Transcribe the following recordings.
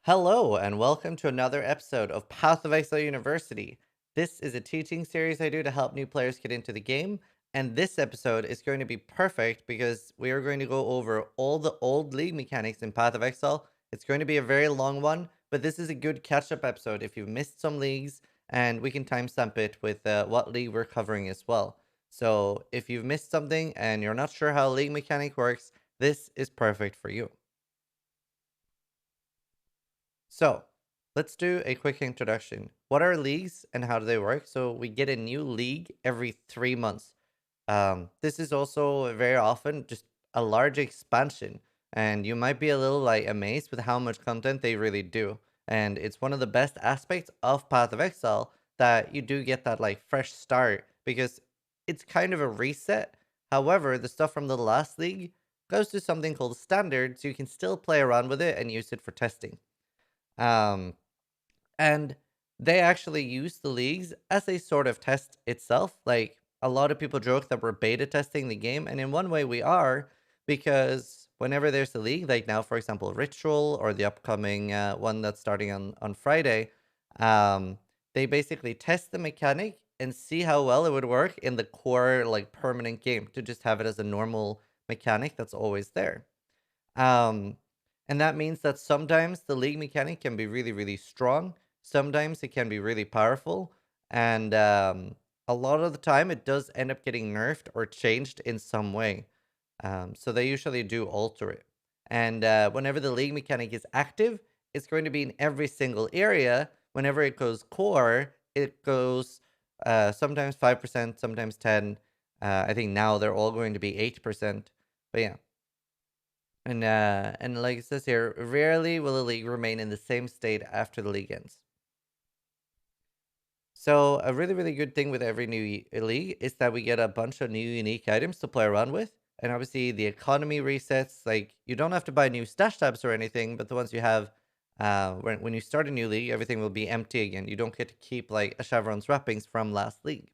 Hello, and welcome to another episode of Path of Exile University. This is a teaching series I do to help new players get into the game, and this episode is going to be perfect because we are going to go over all the old league mechanics in Path of Exile. It's going to be a very long one, but this is a good catch-up episode if you've missed some leagues, and we can timestamp it with what league we're covering as well. So if you've missed something and you're not sure how a league mechanic works, this is perfect for you. So, let's do a quick introduction. What are leagues and how do they work? So, we get a new league every 3 months. This is also very often just a large expansion, and you might be a little like amazed with how much content they really do. And it's one of the best aspects of Path of Exile that you do get that like fresh start because it's kind of a reset. However, the stuff from the last league goes to something called standard, so you can still play around with it and use it for testing. Um, and they actually use the leagues as a sort of test itself. Like a lot of people joke that we're beta testing the game, and in one way we are, because whenever there's a league, like now, for example, Ritual or the upcoming one that's starting on Friday, um, they basically test the mechanic and see how well it would work in the core, like permanent game to just have it as a normal mechanic that's always there. Um, and that means that sometimes the league mechanic can be really, really strong. Sometimes it can be really powerful. And a lot of the time, it does end up getting nerfed or changed in some way. So they usually do alter it. And whenever the league mechanic is active, it's going to be in every single area. Whenever it goes core, it goes sometimes 5%, sometimes 10. I think now they're all going to be 8%. But yeah. And like it says here, rarely will a league remain in the same state after the league ends. So a really, really good thing with every new league is that we get a bunch of new unique items to play around with. And obviously the economy resets, like you don't have to buy new stash tabs or anything, but the ones you have when you start a new league, everything will be empty again. You don't get to keep like a Chevron's wrappings from last league.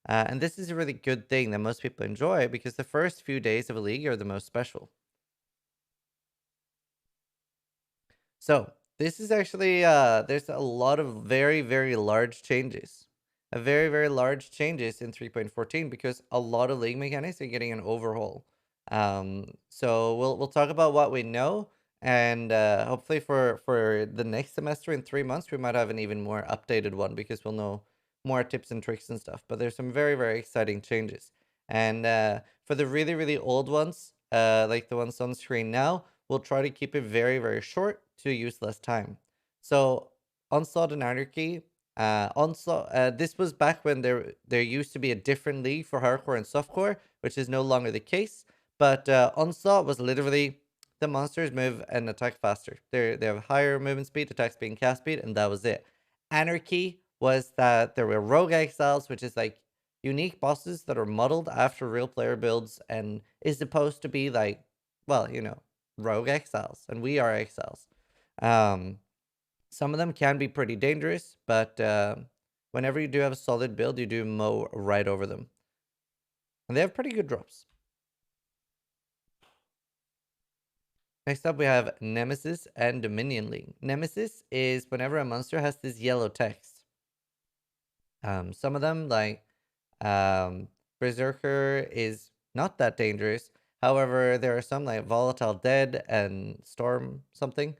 And this is a really good thing that most people enjoy because the first few days of a league are the most special. So this is actually there's a lot of very very large changes, a very very large changes in 3.14 because a lot of league mechanics are getting an overhaul. So we'll talk about what we know, and hopefully for the next semester in 3 months we might have an even more updated one because we'll know more tips and tricks and stuff. But there's some very very exciting changes, and for the really really old ones, like the ones on screen now, we'll try to keep it very, very short to use less time. So, Onslaught and Anarchy. This was back when there used to be a different league for hardcore and softcore, which is no longer the case. But Onslaught was literally the monsters move and attack faster. They have higher movement speed, attack speed, and cast speed, and that was it. Anarchy was that there were rogue exiles, which is like unique bosses that are modeled after real player builds and is supposed to be like, well, rogue exiles, and we are exiles. Um, some of them can be pretty dangerous, but whenever you do have a solid build, you do mow right over them. And they have pretty good drops. Next up, we have Nemesis and Dominion League. Nemesis is whenever a monster has this yellow text. Some of them, like Berserker, is not that dangerous. However, there are some like Volatile Dead and Storm something,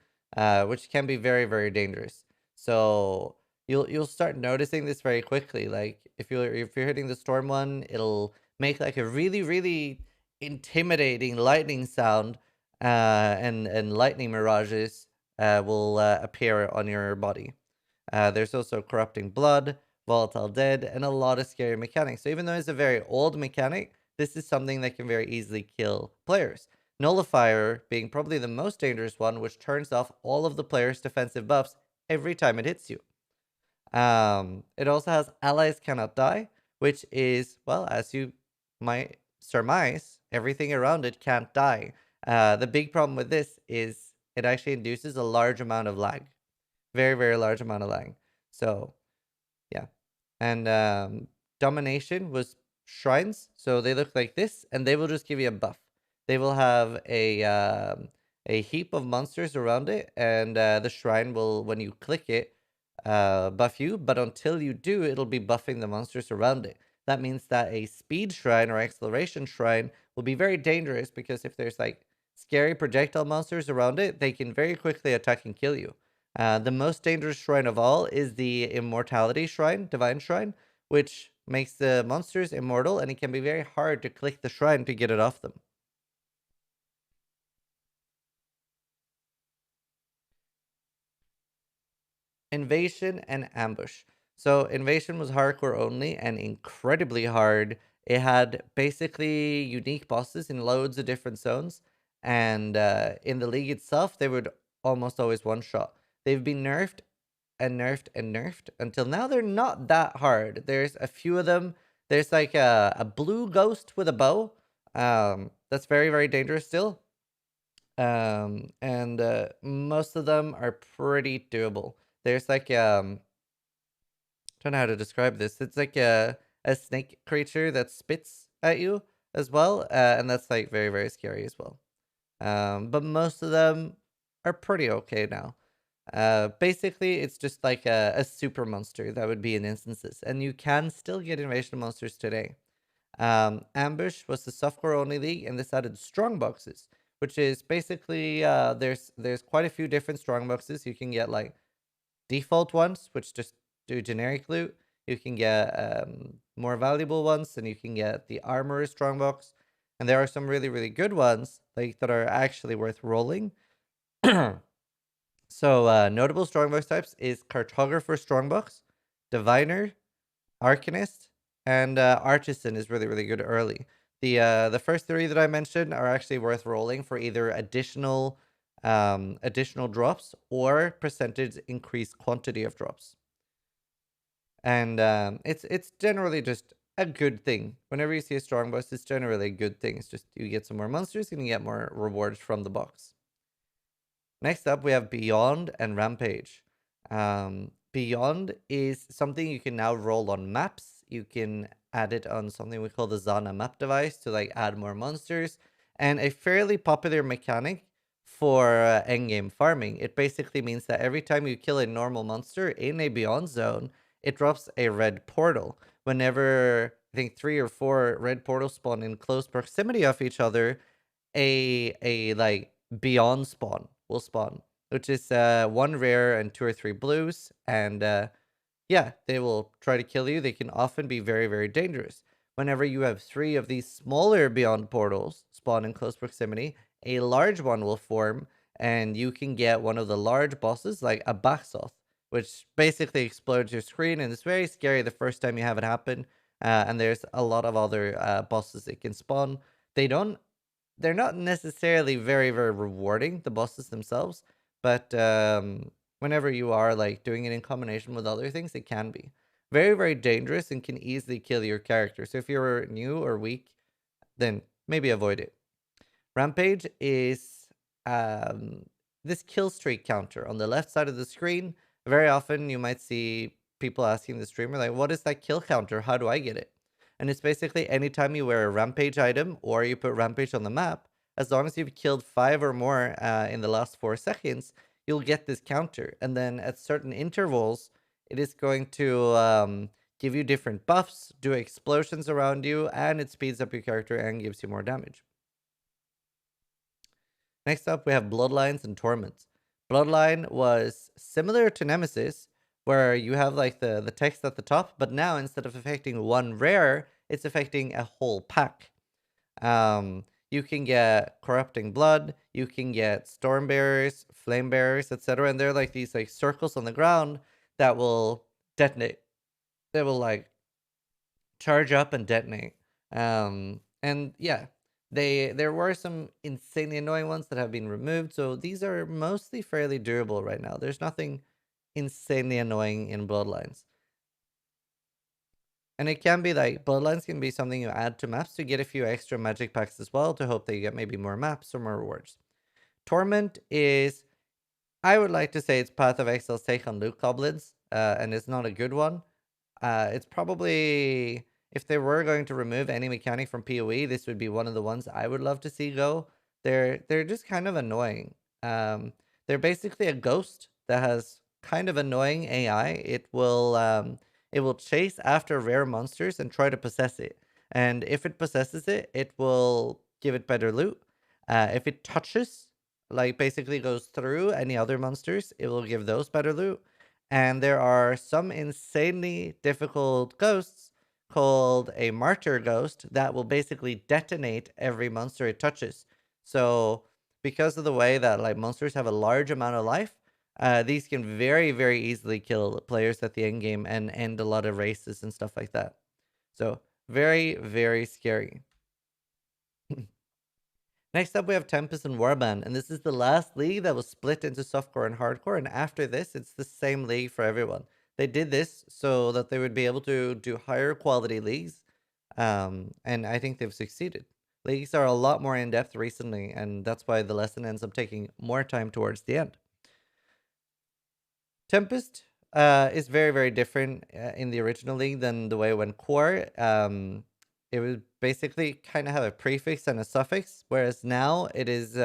which can be very, very dangerous. So you'll start noticing this very quickly. Like if you're hitting the Storm one, it'll make like a really, really intimidating lightning sound, and lightning mirages will appear on your body. There's also Corrupting Blood, Volatile Dead, and a lot of scary mechanics. So even though it's a very old mechanic, this is something that can very easily kill players. Nullifier being probably the most dangerous one, which turns off all of the player's defensive buffs every time it hits you. It also has Allies Cannot Die, which is, well, as you might surmise, everything around it can't die. The big problem with this is it actually induces a large amount of lag. Very, very large amount of lag. So, yeah. And Domination was shrines. So they look like this, and they will just give you a buff. They will have a heap of monsters around it, and the shrine will, when you click it, buff you, but until you do, it'll be buffing the monsters around it. That means that a speed shrine or acceleration shrine will be very dangerous, because if there's like scary projectile monsters around it, they can very quickly attack and kill you. The most dangerous shrine of all is the Immortality Shrine, Divine Shrine, which makes the monsters immortal, and it can be very hard to click the shrine to get it off them. Invasion and Ambush. So Invasion was hardcore only and incredibly hard. It had basically unique bosses in loads of different zones, and in the league itself, they would almost always one shot. They've been nerfed and nerfed and nerfed until now. They're not that hard. There's a few of them. There's like a blue ghost with a bow. That's very, very dangerous still. And most of them are pretty doable. There's like don't know how to describe this. It's like a snake creature that spits at you as well, and that's like very, very scary as well. But most of them are pretty okay now. Basically, it's just like a super monster that would be in instances, and you can still get invasion monsters today. Ambush was the software only league, and this added strong boxes, which is basically there's quite a few different strong boxes. You can get like default ones, which just do generic loot. You can get more valuable ones, and you can get the armor strongbox. And there are some really, really good ones like that are actually worth rolling. So notable strongbox types is Cartographer Strongbox, Diviner, Arcanist, and Artisan is really, really good early. The first three that I mentioned are actually worth rolling for either additional drops or percentage increased quantity of drops. And it's generally just a good thing. Whenever you see a strong boss, it's generally a good thing. It's just you get some more monsters and you get more rewards from the box. Next up, we have Beyond and Rampage. Beyond is something you can now roll on maps. You can add it on something we call the Zana map device to like add more monsters, and a fairly popular mechanic for endgame farming. It basically means that every time you kill a normal monster in a Beyond zone, it drops a red portal. Whenever I think 3 or 4 red portals spawn in close proximity of each other, a like Beyond spawn will spawn, which is 1 rare and 2 or 3 blues, and yeah, they will try to kill you. They can often be very, very dangerous. Whenever you have 3 of these smaller Beyond portals spawn in close proximity, a large one will form, and you can get one of the large bosses, like a Baxoth, which basically explodes your screen, and it's very scary the first time you have it happen. And there's a lot of other bosses it can spawn. They're not necessarily very, very rewarding, the bosses themselves, but whenever you are like doing it in combination with other things, it can be very, very dangerous and can easily kill your character. So if you're new or weak, then maybe avoid it. Rampage is this kill streak counter on the left side of the screen. Very often you might see people asking the streamer, like, what is that kill counter? How do I get it? And it's basically anytime you wear a Rampage item or you put Rampage on the map, as long as you've killed 5 or more in the last 4 seconds, you'll get this counter. And then at certain intervals, it is going to give you different buffs, do explosions around you, and it speeds up your character and gives you more damage. Next up, we have Bloodlines and Torment. Bloodline was similar to Nemesis, where you have like the text at the top, but now instead of affecting 1 rare, it's affecting a whole pack. You can get Corrupting Blood, you can get Storm Bearers, Flame Bearers, etc. And they're like these like circles on the ground that will detonate. They will like charge up and detonate. And yeah, there were some insanely annoying ones that have been removed, so these are mostly fairly durable right now. There's nothing insanely annoying in Bloodlines. And it can be like, Bloodlines can be something you add to maps to get a few extra magic packs as well, to hope that you get maybe more maps or more rewards. Torment is, I would like to say it's Path of Exile's take on loot goblins, and it's not a good one. It's probably, if they were going to remove any mechanic from PoE, this would be one of the ones I would love to see go. They're just kind of annoying. They're basically a ghost that has kind of annoying AI. It will chase after rare monsters and try to possess it. And if it possesses it, it will give it better loot. If it touches, like basically goes through any other monsters, it will give those better loot. And there are some insanely difficult ghosts called a martyr ghost that will basically detonate every monster it touches. So because of the way that like monsters have a large amount of life, these can very easily kill players at the end game and end a lot of races and stuff like that. So very scary. Next up, we have Tempest and Warband, and this is the last league that was split into softcore and hardcore. And after this, it's the same league for everyone. They did this so that they would be able to do higher quality leagues, and I think they've succeeded. Leagues are a lot more in depth recently, and that's why the lesson ends up taking more time towards the end. Tempest is very different in the original league than the way it went core. It would basically kind of have a prefix and a suffix, whereas now it is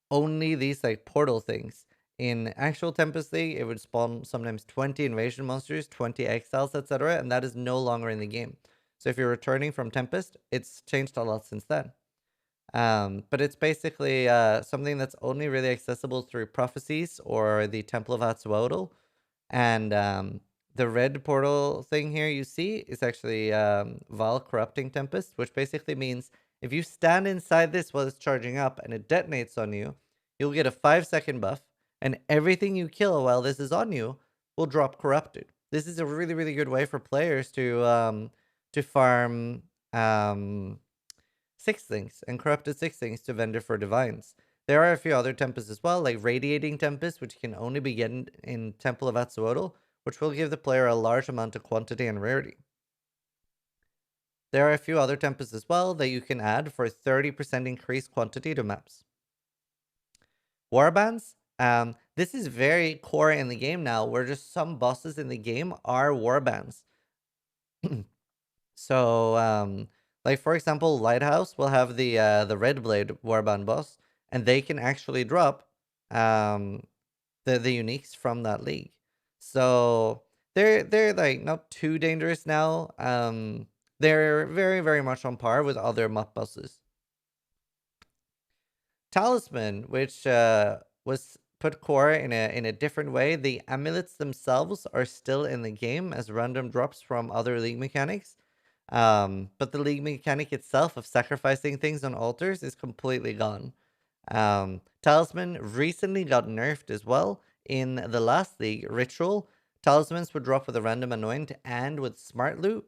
only these like portal things. In actual Tempest League, it would spawn sometimes 20 invasion monsters, 20 exiles, etc., and that is no longer in the game. So if you're returning from Tempest, it's changed a lot since then. But it's basically something that's only really accessible through prophecies or the Temple of Atsuodal. And the red portal thing here you see is actually Val Corrupting Tempest, which basically means if you stand inside this while it's charging up and it detonates on you, you'll get a 5-second buff, and everything you kill while this is on you will drop Corrupted. This is a really good way for players to farm six things and corrupted six things to vendor for divines. There are a few other tempests as well, like Radiating Tempest, which can only be gotten in Temple of Atsuodal, which will give the player a large amount of quantity and rarity. There are a few other tempests as well that you can add for 30% increased quantity to maps. Warbands. This is very core in the game now, where just some bosses in the game are warbands. So, like for example, Lighthouse will have the Red Blade Warband boss, and they can actually drop the uniques from that league. So they're like not too dangerous now. They're very much on par with other map bosses. Talisman, which was put core in a different way. The amulets themselves are still in the game as random drops from other league mechanics. But the league mechanic itself of sacrificing things on altars is completely gone. Talisman recently got nerfed as well. In the last league, Ritual, talismans would drop with a random anoint and with smart loot.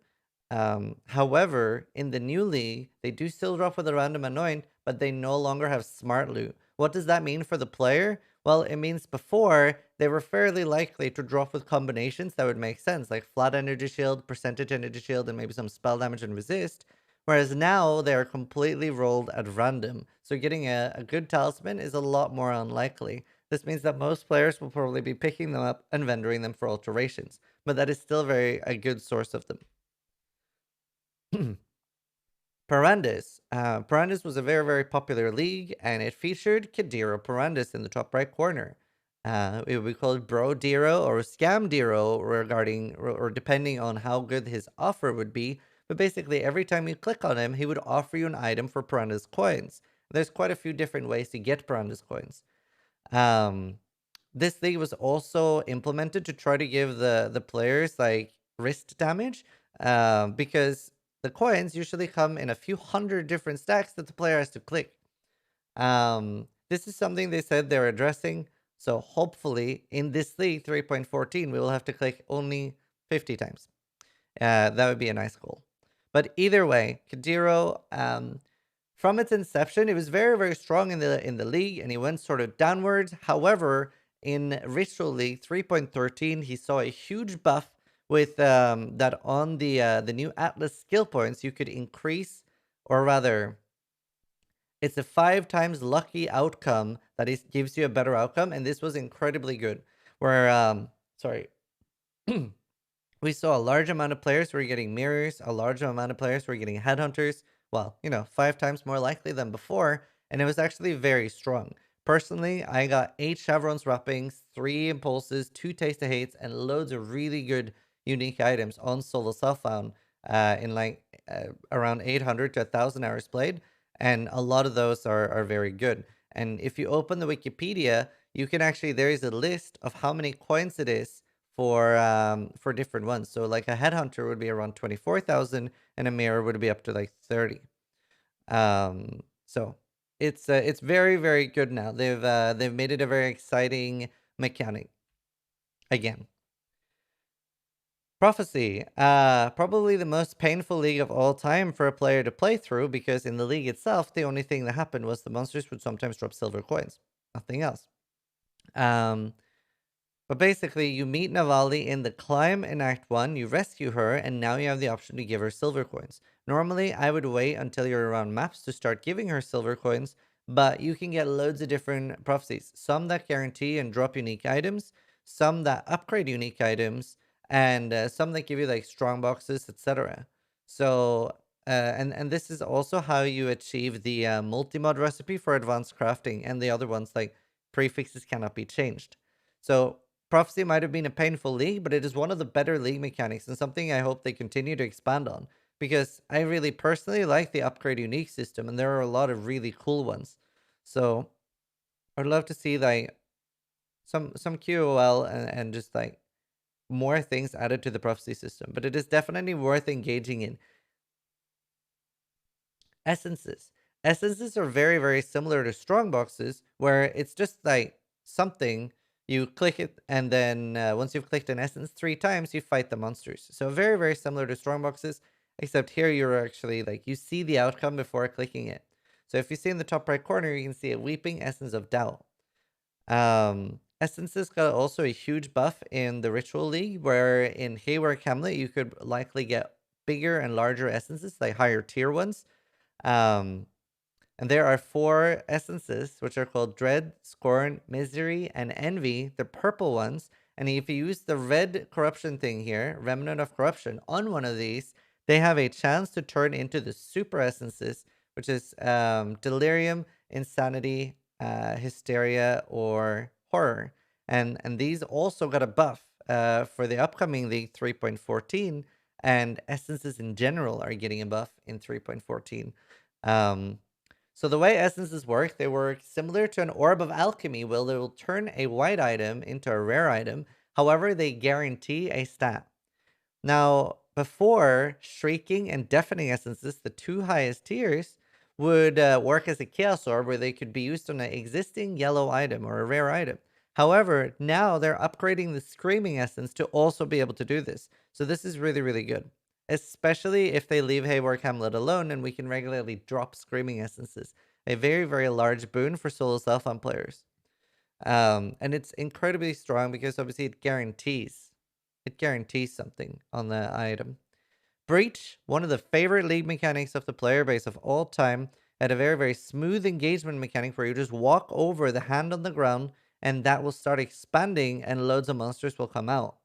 However, in the new league, they do still drop with a random anoint, but they no longer have smart loot. What does that mean for the player? Well, it means before they were fairly likely to drop with combinations that would make sense, like flat energy shield, percentage energy shield, and maybe some spell damage and resist. Whereas now they are completely rolled at random. So getting a good talisman is a lot more unlikely. This means that most players will probably be picking them up and vendoring them for alterations, but that is still a good source of them. Perandus. Perandus was a very popular league, and it featured Kadiro Perandus in the top right corner. It would be called Bro Diro or Scam Diro regarding or depending on how good his offer would be. But basically, every time you click on him, he would offer you an item for Perandus coins. There's quite a few different ways to get Perandus coins. This league was also implemented to try to give the players like wrist damage, because the coins usually come in a few hundred different stacks that the player has to click. This is something they said they're addressing. So hopefully in this league 3.14, we will have to click only 50 times. That would be a nice goal. But either way, Kadiro, from its inception, it was very strong in the league, and he went sort of downwards. However, in Ritual League 3.13, he saw a huge buff with that on the new Atlas skill points, you could increase, or rather, it's a 5 times lucky outcome that gives you a better outcome, and this was incredibly good. Where sorry, we saw a large amount of players who were getting mirrors, a large amount of players who were getting headhunters. Well, 5 times more likely than before, and it was actually very strong. Personally, I got 8 Chevron's wrappings, 3 impulses, 2 taste of hates, and loads of really good unique items on solo self-found in like around 800 to 1,000 hours played, and a lot of those are very good. And if you open the Wikipedia, you can actually, there is a list of how many coins it is for different ones. So like a headhunter would be around 24,000, and a mirror would be up to like 30. So it's very good now. They've made it a very exciting mechanic again. Prophecy, probably the most painful league of all time for a player to play through, because in the league itself, the only thing that happened was the monsters would sometimes drop silver coins, nothing else. But basically, you meet Navali in the climb in Act 1, you rescue her, and now you have the option to give her silver coins. Normally, I would wait until you're around maps to start giving her silver coins, but you can get loads of different prophecies. Some that guarantee and drop unique items, some that upgrade unique items, and some that give you like strong boxes, etc. So, and this is also how you achieve the multi-mod recipe for advanced crafting, and the other ones like prefixes cannot be changed. So Prophecy might have been a painful league, but it is one of the better league mechanics and something I hope they continue to expand on, because I really personally like the upgrade unique system, and there are a lot of really cool ones. So I'd love to see like some QOL and just like more things added to the prophecy system, but it is definitely worth engaging in. Essences. Essences are very similar to strong boxes, where it's just like something, you click it, and then once you've clicked an essence 3 times, you fight the monsters. So very similar to strong boxes, except here you're actually like, you see the outcome before clicking it. So if you see in the top right corner, you can see a Weeping Essence of Doubt. Essences got also a huge buff in the Ritual League, where in Haywork Hamlet, you could likely get bigger and larger essences, like higher tier ones. And there are 4 essences, which are called Dread, Scorn, Misery, and Envy, the purple ones. And if you use the red corruption thing here, Remnant of Corruption, on one of these, they have a chance to turn into the super essences, which is Delirium, Insanity, Hysteria, or Horror. And these also got a buff for the upcoming League 3.14, and essences in general are getting a buff in 3.14. So the way essences work, they work similar to an Orb of Alchemy, where they will turn a white item into a rare item. However, they guarantee a stat. Now, before, Shrieking and Deafening Essences, the 2 highest tiers, would work as a Chaos Orb, where they could be used on an existing yellow item or a rare item. However, now they're upgrading the Screaming Essence to also be able to do this. So this is really good. Especially if they leave Haywork Hamlet alone and we can regularly drop Screaming Essences. A very large boon for solo self-found players. And it's incredibly strong because obviously it guarantees something on the item. Breach, one of the favorite league mechanics of the player base of all time, had a very smooth engagement mechanic where you just walk over the hand on the ground and that will start expanding and loads of monsters will come out.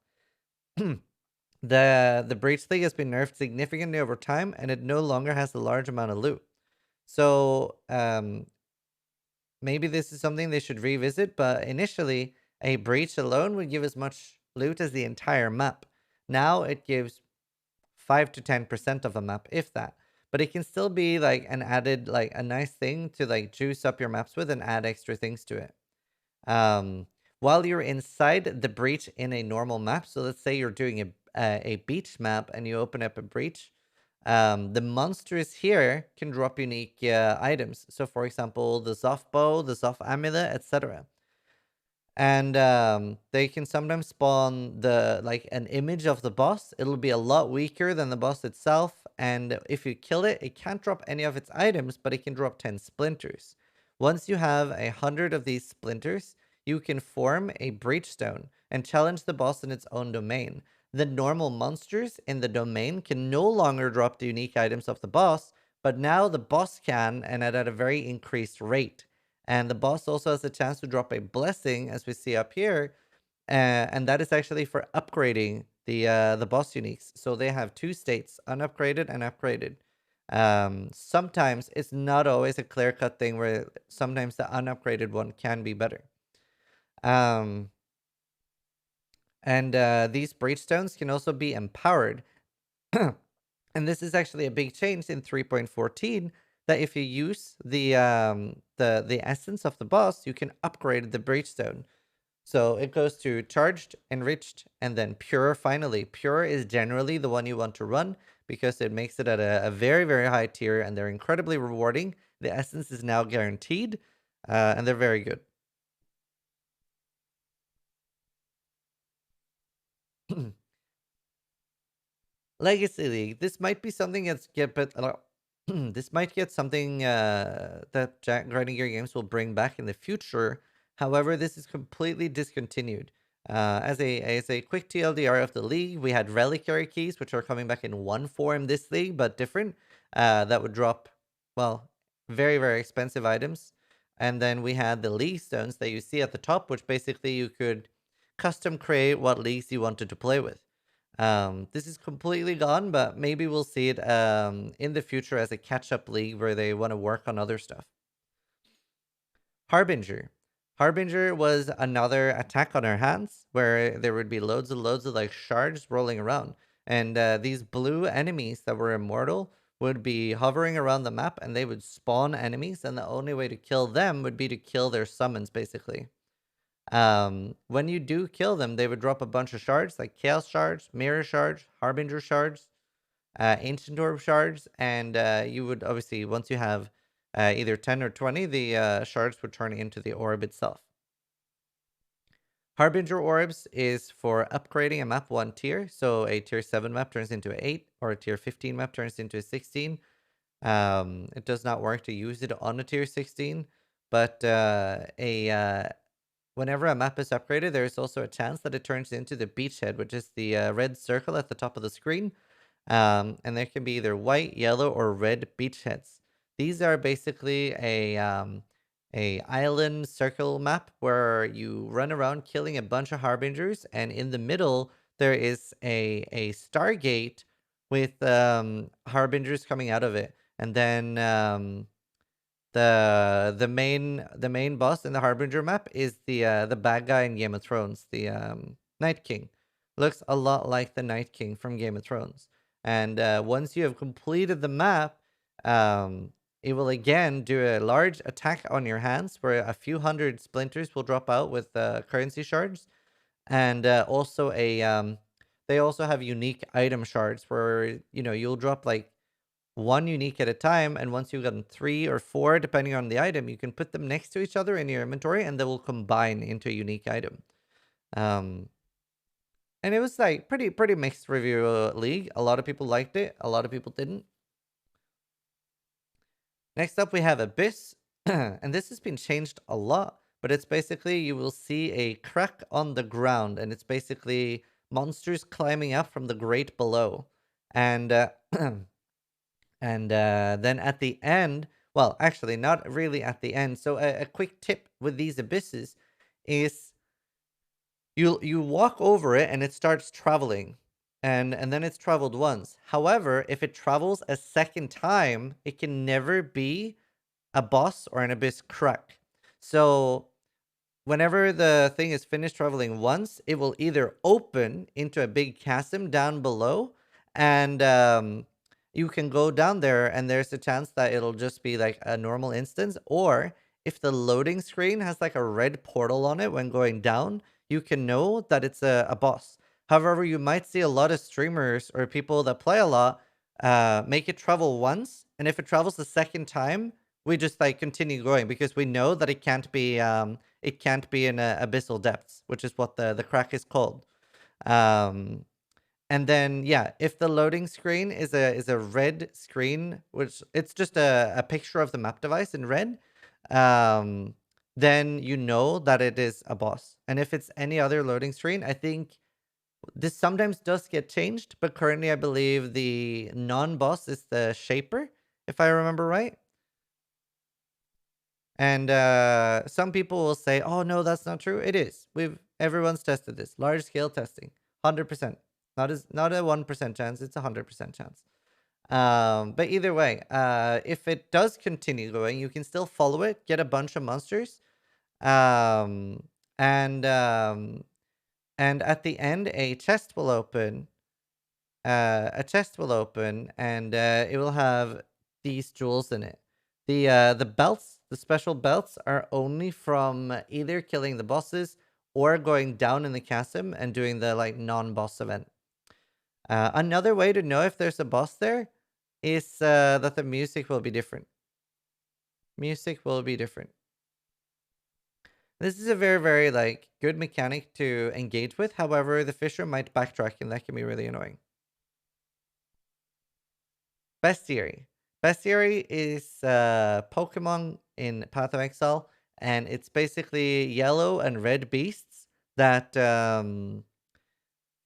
The Breach League has been nerfed significantly over time, and it no longer has a large amount of loot. So maybe this is something they should revisit, but initially, a Breach alone would give as much loot as the entire map. Now it gives 5 to 10% of a map, if that. But it can still be like an added, like a nice thing to like juice up your maps with and add extra things to it. While you're inside the breach in a normal map, so let's say you're doing a beach map and you open up a breach, the monsters here can drop unique items. So for example, the Zoff bow, the Zoff amulet, etc. And they can sometimes spawn like an image of the boss. It'll be a lot weaker than the boss itself, and if you kill it, it can't drop any of its items, but it can drop 10 splinters. Once you have 100 of these splinters, you can form a breachstone and challenge the boss in its own domain. The normal monsters in the domain can no longer drop the unique items of the boss, but now the boss can, and at a very increased rate. And the boss also has a chance to drop a blessing, as we see up here, and that is actually for upgrading the boss uniques. So they have 2 states, unupgraded and upgraded. Sometimes it's not always a clear-cut thing where sometimes the unupgraded one can be better. Um, and these breachstones can also be empowered. And this is actually a big change in 3.14, that if you use the essence of the boss, you can upgrade the breachstone. So it goes to charged, enriched, and then pure finally. Pure is generally the one you want to run because it makes it at a very, very high tier, and they're incredibly rewarding. The essence is now guaranteed, and they're very good. Legacy League. This might be something that's get, but this might get something that Grinding Gear Games will bring back in the future. However, this is completely discontinued. As a quick TLDR of the league, we had reliquary keys, which are coming back in one form this league, but different. That would drop, well, very, very expensive items. And then we had the league stones that you see at the top, which basically you could custom create what leagues you wanted to play with. This is completely gone, but maybe we'll see it in the future as a catch-up league where they want to work on other stuff. Harbinger. Harbinger was another attack on our hands where there would be loads and loads of like shards rolling around. And these blue enemies that were immortal would be hovering around the map, and they would spawn enemies, and the only way to kill them would be to kill their summons, basically. When you do kill them, they would drop a bunch of shards, like Chaos Shards, Mirror Shards, Harbinger Shards, Ancient Orb Shards, and you would obviously, once you have either 10 or 20, the shards would turn into the orb itself. Harbinger Orbs is for upgrading a map 1 tier, so a tier 7 map turns into an 8, or a tier 15 map turns into a 16. It does not work to use it on a tier 16, but whenever a map is upgraded, there is also a chance that it turns into the beachhead, which is the red circle at the top of the screen. And there can be either white, yellow, or red beachheads. These are basically a island circle map where you run around killing a bunch of harbingers, and in the middle there is a stargate with harbingers coming out of it, and then the main boss in the Harbinger map is the bad guy in Game of Thrones, the Night King. Looks a lot like the Night King from Game of Thrones. And once you have completed the map, it will again do a large attack on your hands, where a few hundred splinters will drop out with currency shards, and also they also have unique item shards where you'll drop like one unique at a time, and once you've gotten 3 or 4, depending on the item, you can put them next to each other in your inventory, and they will combine into a unique item. Um, and it was like pretty mixed review league. A lot of people liked it, a lot of people didn't. Next up, we have Abyss, and this has been changed a lot, but it's basically you will see a crack on the ground, and it's basically monsters climbing up from the grate below, and and then at the end, well, actually, not really at the end. So a quick tip with these abysses is you walk over it and it starts traveling, and then it's traveled once. However, if it travels a second time, it can never be a boss or an abyss crack. So whenever the thing is finished traveling once, it will either open into a big chasm down below, and you can go down there, and there's a chance that it'll just be like a normal instance. Or if the loading screen has like a red portal on it when going down, you can know that it's a boss. However, you might see a lot of streamers or people that play a lot make it travel once, and if it travels the second time, we just like continue going because we know that it can't be in abyssal depths, which is what the crack is called. Um, and then yeah, if the loading screen is a red screen, which it's just a picture of the map device in red, um, then you know that it is a boss. And if it's any other loading screen, I think this sometimes does get changed, but currently I believe the non-boss is the Shaper, if I remember right. And some people will say, "Oh no, that's not true." It is. Everyone's tested this. Large scale testing, 100%. Not a 1% chance. It's 100% chance. But either way, if it does continue going, you can still follow it, get a bunch of monsters, um, and um, and at the end, a chest will open. And it will have these jewels in it. The belts, the special belts, are only from either killing the bosses or going down in the chasm and doing the like non-boss event. Another way to know if there's a boss there is that the music will be different. Music will be different. This is a very, very like good mechanic to engage with. However, the Fisher might backtrack, and that can be really annoying. Bestiary. Bestiary is Pokemon in Path of Exile, and it's basically yellow and red beasts that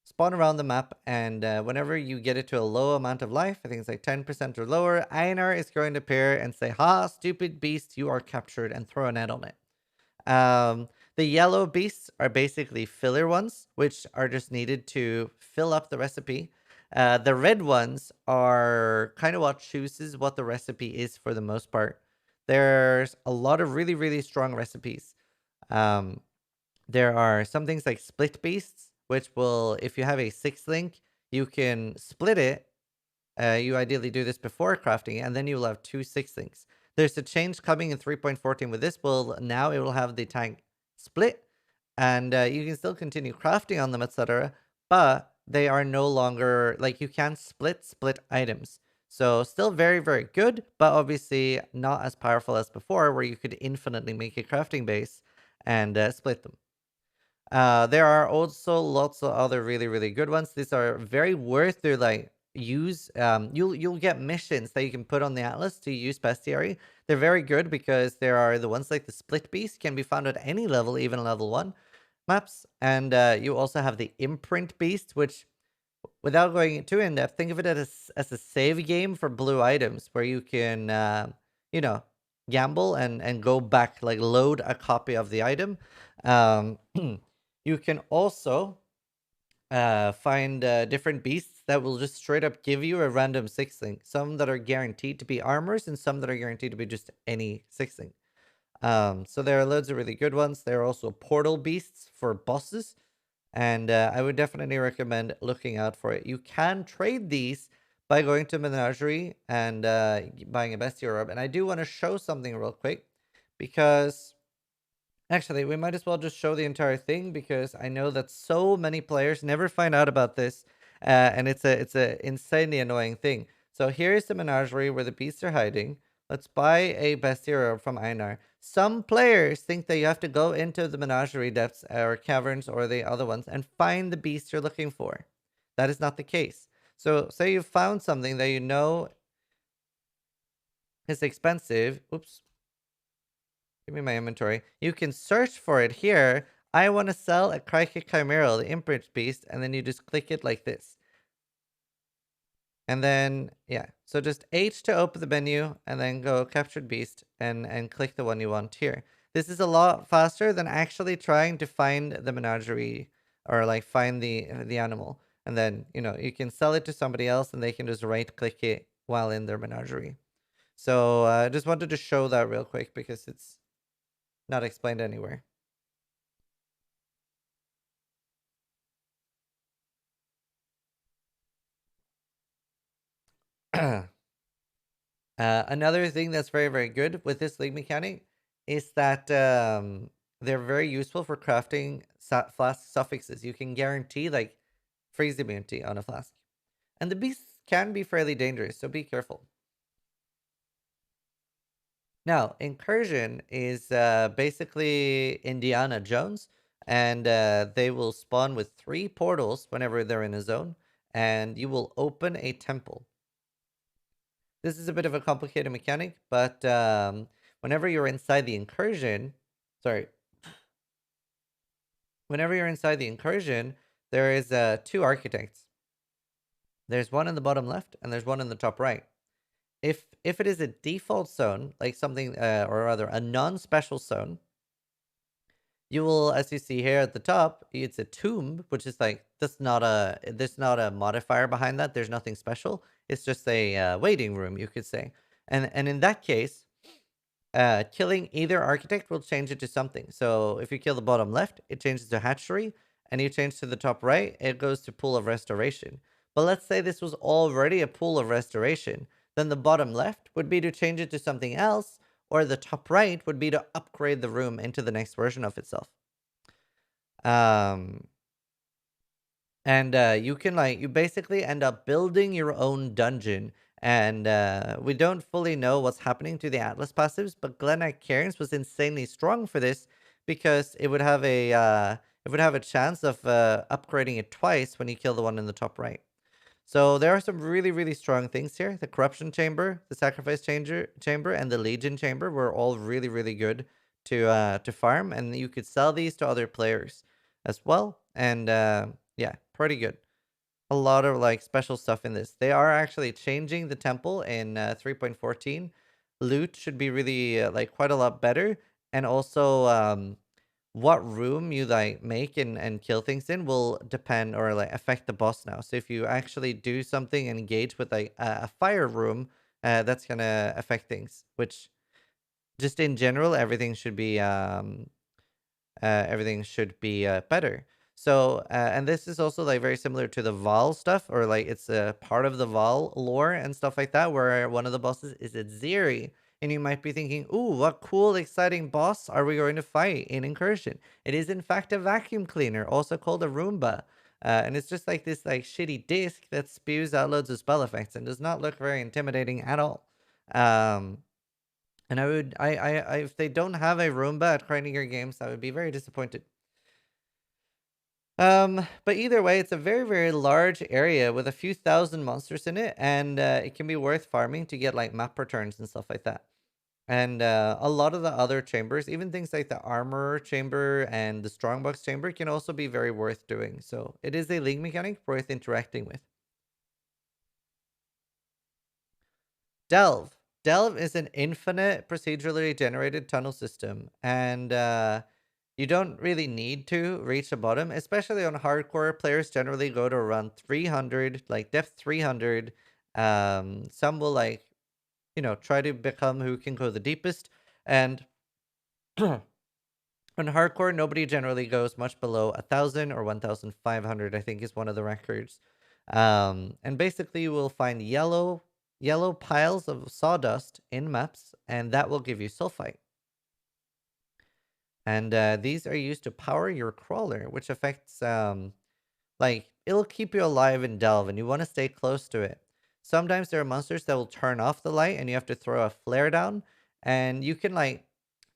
spawn around the map. And whenever you get it to a low amount of life, I think it's like 10% or lower, Einar is going to appear and say, "Ha, stupid beast, you are captured," and throw a net on it. The yellow beasts are basically filler ones, which are just needed to fill up the recipe. The red ones are kind of what chooses what the recipe is for the most part. There's a lot of really, really strong recipes. Um, there are some things like split beasts, which will, if you have a 6 link, you can split it. You ideally do this before crafting, and then you'll have 2 6 links. There's a change coming in 3.14 with this build. Now it will have the tank split, and you can still continue crafting on them, etc. But they are no longer like you can split items. So still very, very good, but obviously not as powerful as before, where you could infinitely make a crafting base and split them. There are also lots of other really, really good ones. These are very worth their like use. You'll get missions that you can put on the atlas to use Bestiary. They're very good because there are the ones like the Split Beast can be found at any level, even level 1 maps. And you also have the Imprint Beast, which, without going too in depth, think of it as a save game for blue items where you can, you know, gamble and go back, like load a copy of the item. Um, you can also find different beasts that will just straight up give you a random 6 link. Some that are guaranteed to be armors and some that are guaranteed to be just any 6 link. So there are loads of really good ones. There are also portal beasts for bosses. And I would definitely recommend looking out for it. You can trade these by going to Menagerie and buying a Bestiary Orb. And I do want to show something real quick because actually, we might as well just show the entire thing because I know that so many players never find out about this, and it's a insanely annoying thing. So here's the menagerie where the beasts are hiding. Let's buy a Bestiary from Einar. Some players think that you have to go into the menagerie depths or caverns or the other ones and find the beast you're looking for. That is not the case. So say you found something that you know is expensive. Oops. Give me my inventory. You can search for it here. I want to sell a Crikey Chimeral, the Imprint Beast, and then you just click it like this. And then, yeah, so just H to open the menu, and then go Captured Beast, and click the one you want here. This is a lot faster than actually trying to find the menagerie, or like find the animal. And then, you know, you can sell it to somebody else, and they can just right-click it while in their menagerie. So I just wanted to show that real quick because it's not explained anywhere. Another thing that's very, very good with this league mechanic is that they're very useful for crafting flask suffixes. You can guarantee like freeze immunity on a flask. And the beasts can be fairly dangerous, so be careful. Now, Incursion is basically Indiana Jones, and they will spawn with 3 portals whenever they're in a zone, and you will open a temple. This is a bit of a complicated mechanic, but whenever you're inside the incursion, sorry, whenever you're inside the incursion, there is 2 architects. There's one in the bottom left, and there's one in the top right. If it is a default zone, like something, or rather a non-special zone, you will, as you see here at the top, it's a tomb, which is like there's not a modifier behind that. There's nothing special. It's just a waiting room, you could say. And in that case, killing either architect will change it to something. So if you kill the bottom left, it changes to hatchery, and you change to the top right, it goes to pool of restoration. But let's say this was already a pool of restoration, then the bottom left would be to change it to something else, or the top right would be to upgrade the room into the next version of itself. Um, and you can you basically end up building your own dungeon. And we don't fully know what's happening to the Atlas passives, but Glenak Cairns was insanely strong for this because it would have a chance of upgrading it twice when you kill the one in the top right. So there are some really, really strong things here. The Corruption Chamber, the Sacrifice Chamber, and the Legion Chamber were all really, really good to farm, and you could sell these to other players as well. And yeah, pretty good. A lot of special stuff in this. They are actually changing the temple in 3.14. Loot should be really quite a lot better, and also what room you make and kill things in will depend or affect the boss now. So if you actually do something and engage with a fire room, that's gonna affect things. Which just in general, everything should be better. So and this is also very similar to the Val stuff, or it's a part of the Val lore and stuff like that, where one of the bosses is a Ziri. And you might be thinking, ooh, what cool, exciting boss are we going to fight in Incursion? It is, in fact, a vacuum cleaner, also called a Roomba. And it's just this shitty disc that spews out loads of spell effects and does not look very intimidating at all. Um, and if they don't have a Roomba at Harbinger Games, I would be very disappointed. But either way, it's a very, very large area with a few thousand monsters in it, and it can be worth farming to get map returns and stuff like that. And a lot of the other chambers, even things like the armor chamber and the strongbox chamber, can also be very worth doing. So it is a league mechanic worth interacting with. Delve. Delve is an infinite procedurally generated tunnel system, and you don't really need to reach the bottom, especially on hardcore. Players generally go to around 300, depth 300. Some will try to become who can go the deepest, and on hardcore, nobody generally goes much below 1,000 or 1,500. I think is one of the records. And basically, you will find yellow piles of sawdust in maps, and that will give you sulfite. And these are used to power your crawler, which affects it'll keep you alive in Delve, and you want to stay close to it. Sometimes there are monsters that will turn off the light, and you have to throw a flare down, and you can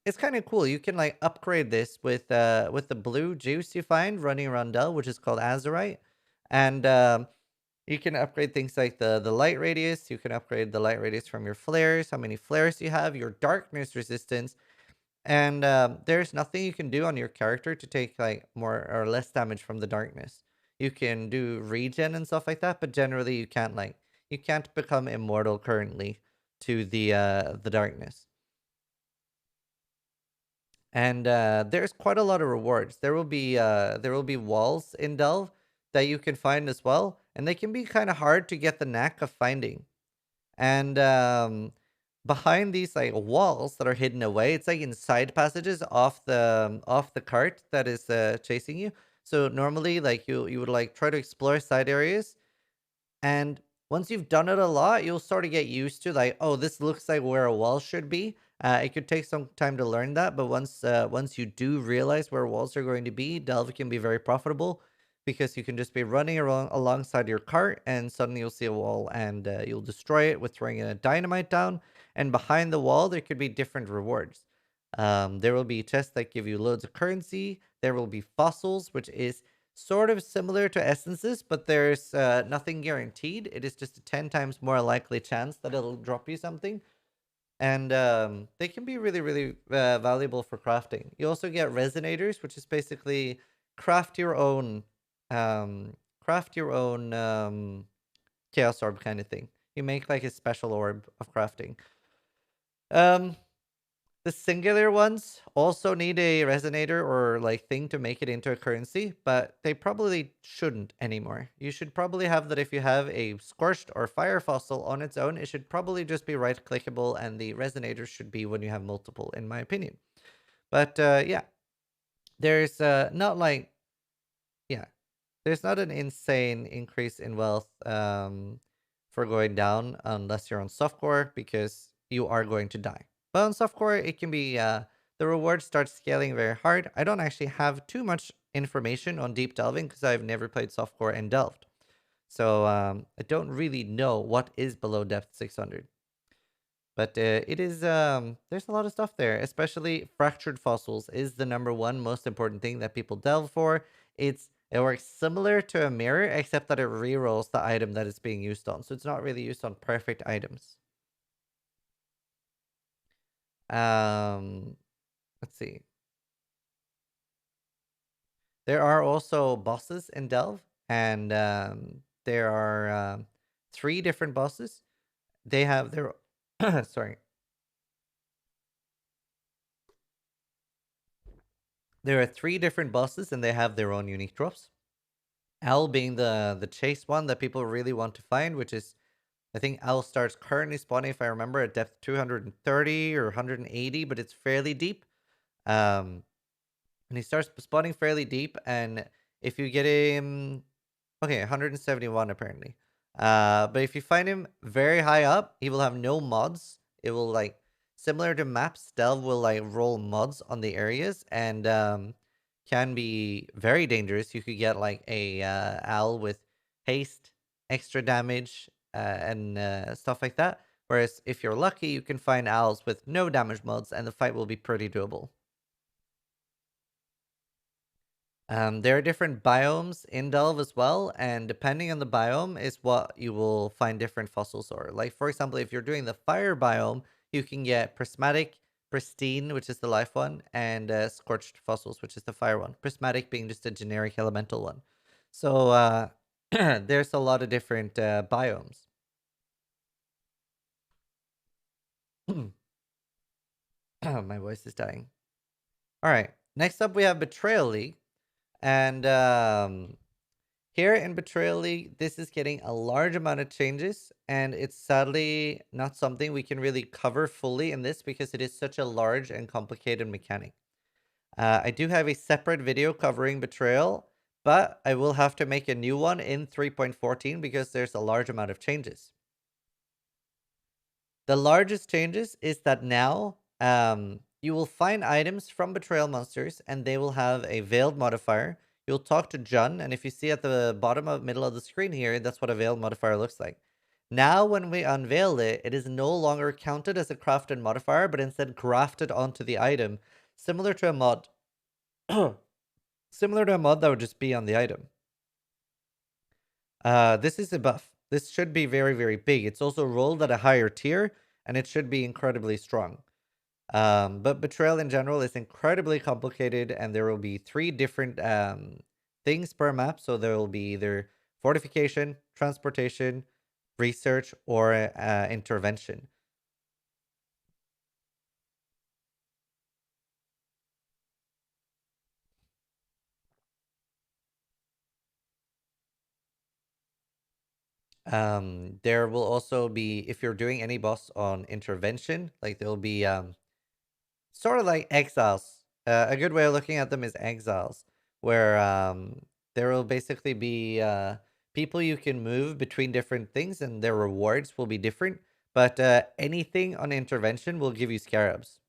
it's kind of cool. You can upgrade this with the blue juice you find running around Delve, which is called Azurite, and you can upgrade things like the light radius. You can upgrade the light radius from your flares, how many flares you have, your darkness resistance, and there's nothing you can do on your character to take more or less damage from the darkness. You can do regen and stuff like that, but generally you can't become immortal currently to the darkness. And there's quite a lot of rewards. There will be walls in Delve that you can find as well, and they can be kind of hard to get the knack of finding. And behind these walls that are hidden away, it's in side passages off the cart that is chasing you. So normally you would try to explore side areas, and once you've done it a lot, you'll sort of get used to oh, this looks like where a wall should be. It could take some time to learn that, but once you do realize where walls are going to be, Delve can be very profitable because you can just be running around alongside your cart, and suddenly you'll see a wall, and you'll destroy it with throwing a dynamite down. And behind the wall, there could be different rewards. There will be chests that give you loads of currency. There will be fossils, which is sort of similar to essences, but there's nothing guaranteed. It is just a 10 times more likely chance that it'll drop you something. And they can be really, really valuable for crafting. You also get resonators, which is basically craft your own, craft your own chaos orb kind of thing. You make a special orb of crafting. Um, The singular ones also need a resonator or like thing to make it into a currency, but they probably shouldn't anymore. You should probably have that if you have a scorched or fire fossil on its own, it should probably just be right clickable, and the resonator should be when you have multiple, in my opinion. But yeah, there's not like, yeah, there's not an insane increase in wealth for going down unless you're on softcore, because you are going to die. But on softcore, it can be the reward starts scaling very hard. I don't actually have too much information on deep delving because I've never played softcore and delved. So I don't really know what is below depth 600. But it is, there's a lot of stuff there, especially fractured fossils is the number one most important thing that people delve for. It works similar to a mirror, except that it rerolls the item that it's being used on. So it's not really used on perfect items. Let's see. There are also bosses in Delve, and there are 3 different bosses. They have their sorry. There are 3 different bosses, and they have their own unique drops. Owl being the chase one that people really want to find, which is, I think Owl starts currently spawning, if I remember, at depth 230 or 180, but it's fairly deep. Um, and he starts spawning fairly deep, and if you get him, okay, 171 apparently. But if you find him very high up, he will have no mods. It will like, similar to maps, Delve will like roll mods on the areas, and can be very dangerous. You could get like a owl with haste, extra damage, and stuff like that. Whereas if you're lucky, you can find owls with no damage mods, and the fight will be pretty doable. There are different biomes in Delve as well, and depending on the biome is what you will find different fossils or. Like, for example, if you're doing the fire biome, you can get prismatic, pristine, which is the life one, and scorched fossils, which is the fire one. Prismatic being just a generic elemental one. So there's a lot of different biomes. My voice is dying. All right. Next up, we have Betrayal League. And here in Betrayal League, this is getting a large amount of changes, and it's sadly not something we can really cover fully in this because it is such a large and complicated mechanic. I do have a separate video covering Betrayal, but I will have to make a new one in 3.14 because there's a large amount of changes. The largest changes is that now you will find items from Betrayal monsters, and they will have a veiled modifier. You'll talk to Jun, and if you see at the bottom of middle of the screen here, that's what a veiled modifier looks like. Now, when we unveil it, it is no longer counted as a crafted modifier, but instead grafted onto the item, similar to a mod. Similar to a mod that would just be on the item. This is a buff. This should be very, very big. It's also rolled at a higher tier, and it should be incredibly strong. But Betrayal in general is incredibly complicated, and there will be 3 different things per map. So there will be either fortification, transportation, research, or intervention. There will also be, if you're doing any boss on intervention, like there will be sort of like exiles. A good way of looking at them is exiles, where there will basically be people you can move between different things, and their rewards will be different. But anything on intervention will give you scarabs.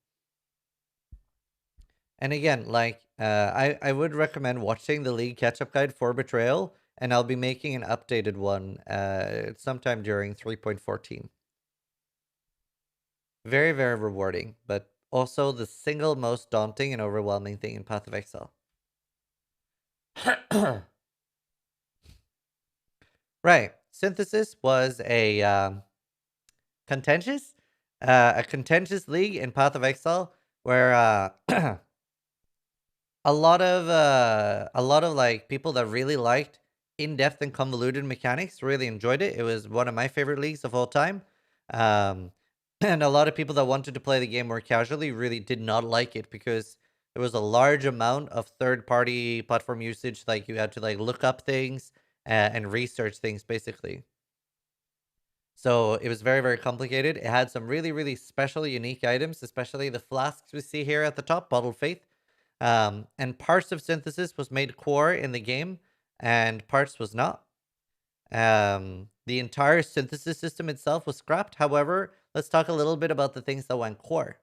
And again, like I would recommend watching the League catch-up guide for Betrayal, and I'll be making an updated one sometime during 3.14. Very, very rewarding, but also the single most daunting and overwhelming thing in Path of Exile. Right. Synthesis was a contentious league in Path of Exile where a lot of like people that really liked in-depth and convoluted mechanics really enjoyed it. It was one of my favorite leagues of all time. Um, And a lot of people that wanted to play the game more casually really did not like it because there was a large amount of third-party platform usage. Like you had to like look up things and research things basically. So it was very, very complicated. It had some really, really special, unique items, especially the flasks we see here at the top, Bottled Faith. And parts of synthesis was made core in the game, and parts was not. The entire synthesis system itself was scrapped. However, let's talk a little bit about the things that went core.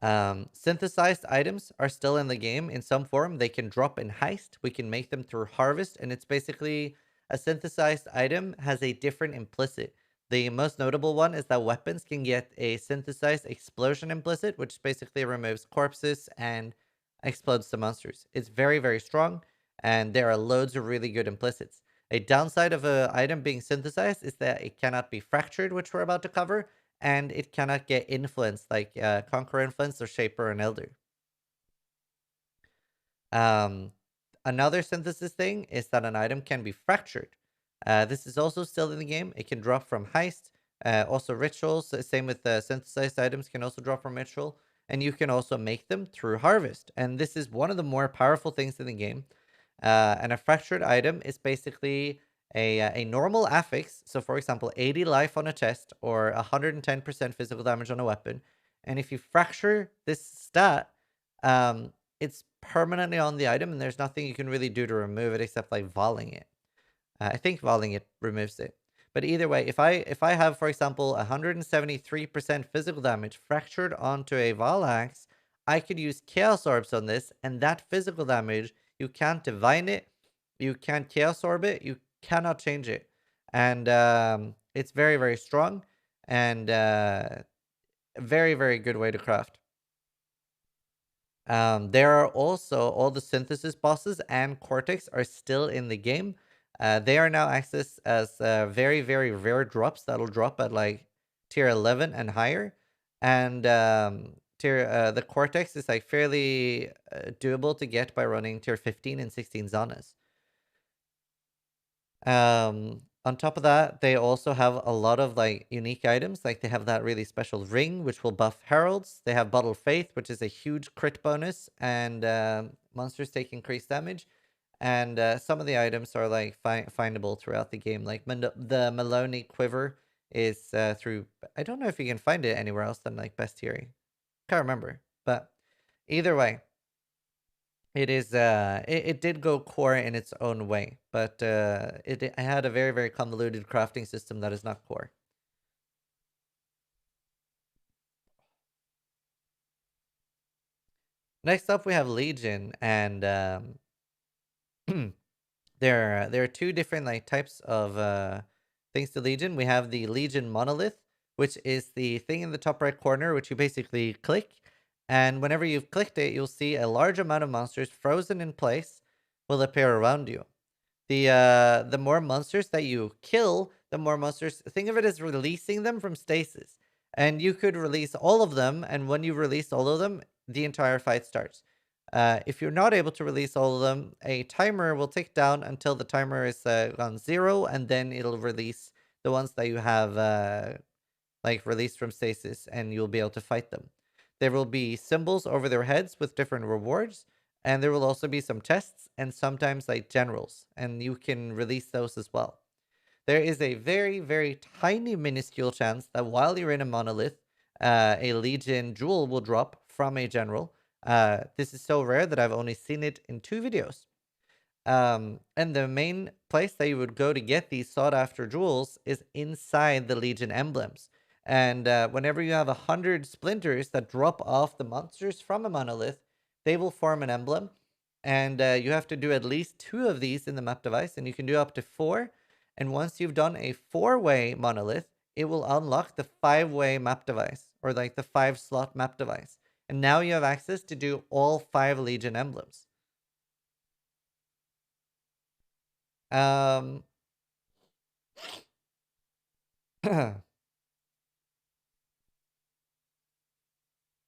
Synthesized items are still in the game in some form. They can drop in Heist. We can make them through Harvest, and it's basically a synthesized item has a different implicit. The most notable one is that weapons can get a synthesized explosion implicit, which basically removes corpses and explodes the monsters. It's very, very strong, and there are loads of really good implicits. A downside of an item being synthesized is that it cannot be fractured, which we're about to cover, and it cannot get influenced like Conqueror Influence or Shaper and Elder. Um, Another synthesis thing is that an item can be fractured. This is also still in the game. It can drop from Heist. Also Rituals, same with synthesized items can also drop from Ritual. And you can also make them through Harvest. And this is one of the more powerful things in the game. And a fractured item is basically a normal affix. So, for example, 80 life on a chest or 110% physical damage on a weapon. And if you fracture this stat, it's permanently on the item, and there's nothing you can really do to remove it except like volleying it. I think volleying it removes it. But either way, if I have, for example, 173% physical damage fractured onto a Vol Axe, I could use Chaos Orbs on this, and that physical damage, you can't divine it, you can't Chaos Orb it, you cannot change it. And it's very, very strong, and very, very good way to craft. There are also all the synthesis bosses and Cortex are still in the game. They are now accessed as very, very rare drops that'll drop at like tier 11 and higher. And the Cortex is like fairly doable to get by running tier 15 and 16 Zanas. On top of that, they also have a lot of like unique items. Like they have that really special ring, which will buff heralds. They have Bottle Faith, which is a huge crit bonus, and monsters take increased damage. And some of the items are like findable throughout the game. Like the Maloney Quiver is through. I don't know if you can find it anywhere else than like Bestiary. Can't remember, but either way, it did go core in its own way, but it had a very, very convoluted crafting system that is not core. Next up, we have Legion, and there are two different like types of things to Legion. We have the Legion Monolith, which is the thing in the top right corner, which you basically click, and whenever you've clicked it, you'll see a large amount of monsters frozen in place will appear around you. The more monsters that you kill, the more monsters. Think of it as releasing them from stasis, and you could release all of them. And when you release all of them, the entire fight starts. If you're not able to release all of them, a timer will tick down until the timer is on 0, and then it'll release the ones that you have like released from stasis, and you'll be able to fight them. There will be symbols over their heads with different rewards, and there will also be some tests and sometimes like generals, and you can release those as well. There is a very, very tiny, minuscule chance that while you're in a monolith, a Legion jewel will drop from a general. This is so rare that I've only seen it in 2 videos. And the main place that you would go to get these sought after jewels is inside the Legion emblems. And whenever you have 100 splinters that drop off the monsters from a monolith, they will form an emblem. And you have to do at least 2 of these in the map device, and you can do up to 4. And once you've done a 4-way monolith, it will unlock the 5-way map device, or like the 5-slot map device. And now you have access to do all 5 Legion emblems. Um,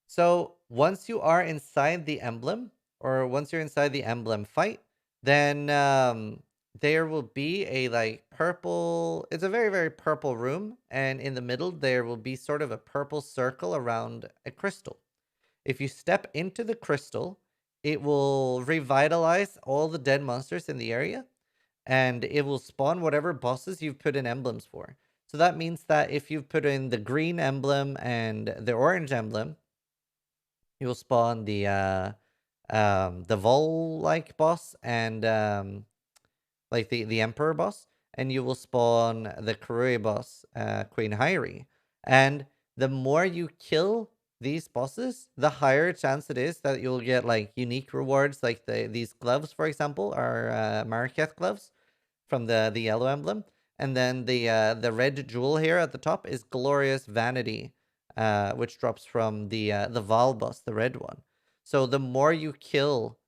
so once you are inside the emblem, or once you're inside the emblem fight, then there will be a like purple, it's a very, very purple room, and in the middle there will be sort of a purple circle around a crystal. If you step into the crystal, it will revitalize all the dead monsters in the area, and it will spawn whatever bosses you've put in emblems for. So that means that if you've put in the green emblem and the orange emblem, you will spawn the Vol like boss and like the Emperor boss, and you will spawn the Karui boss, Queen Hyri. And the more you kill these bosses, the higher chance it is that you'll get like unique rewards, like these gloves, for example, are Mariketh gloves from the yellow emblem, and then the red jewel here at the top is Glorious Vanity, which drops from the Val boss, the red one. So the more you kill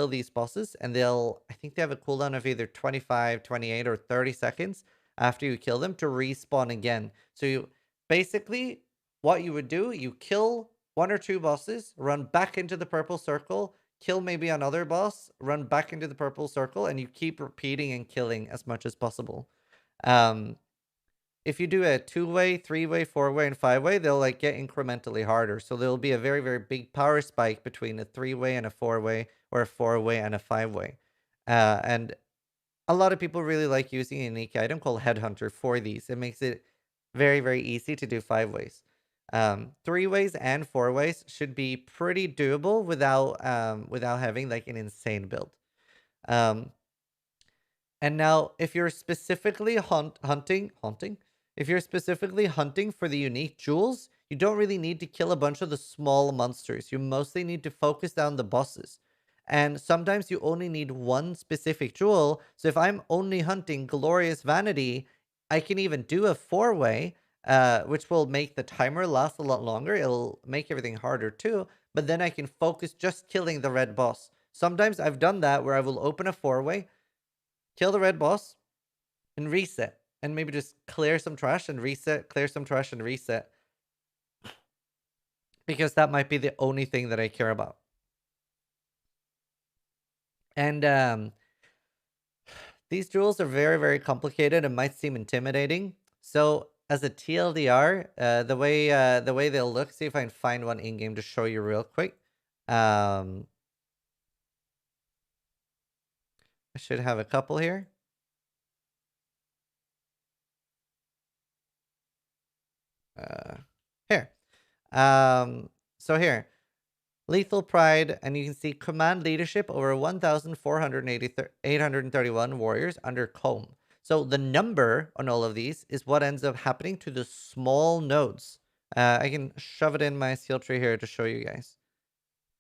these bosses, and I think they have a cooldown of either 25, 28, or 30 seconds after you kill them to respawn again. So you basically, what you would do, you kill one or two bosses, run back into the purple circle, kill maybe another boss, run back into the purple circle, and you keep repeating and killing as much as possible. Um, if you do a 2-way, 3-way, 4-way, and 5-way, they'll like get incrementally harder. So there'll be a very, very big power spike between a 3-way and a 4-way, or a 4-way and a 5-way. And a lot of people really like using a unique item called Headhunter for these. It makes it very, very easy to do 5-ways. 3-ways and 4-ways should be pretty doable without having like an insane build. Um, and now, if you're specifically hunting, if you're specifically hunting for the unique jewels, you don't really need to kill a bunch of the small monsters. You mostly need to focus down the bosses. And sometimes you only need one specific jewel. So if I'm only hunting Glorious Vanity, I can even do a 4-way, which will make the timer last a lot longer. It'll make everything harder too. But then I can focus just killing the red boss. Sometimes I've done that where I will open a 4-way, kill the red boss, and reset. And maybe just clear some trash and reset, clear some trash and reset. Because that might be the only thing that I care about. And these jewels are very, very complicated and might seem intimidating. So as a TLDR, the way they'll look, see if I can find one in-game to show you real quick. I should have a couple here. Here. So here. Lethal Pride, and you can see command leadership over 1,831 warriors under Comb. So the number on all of these is what ends up happening to the small nodes. I can shove it in my skill tree here to show you guys.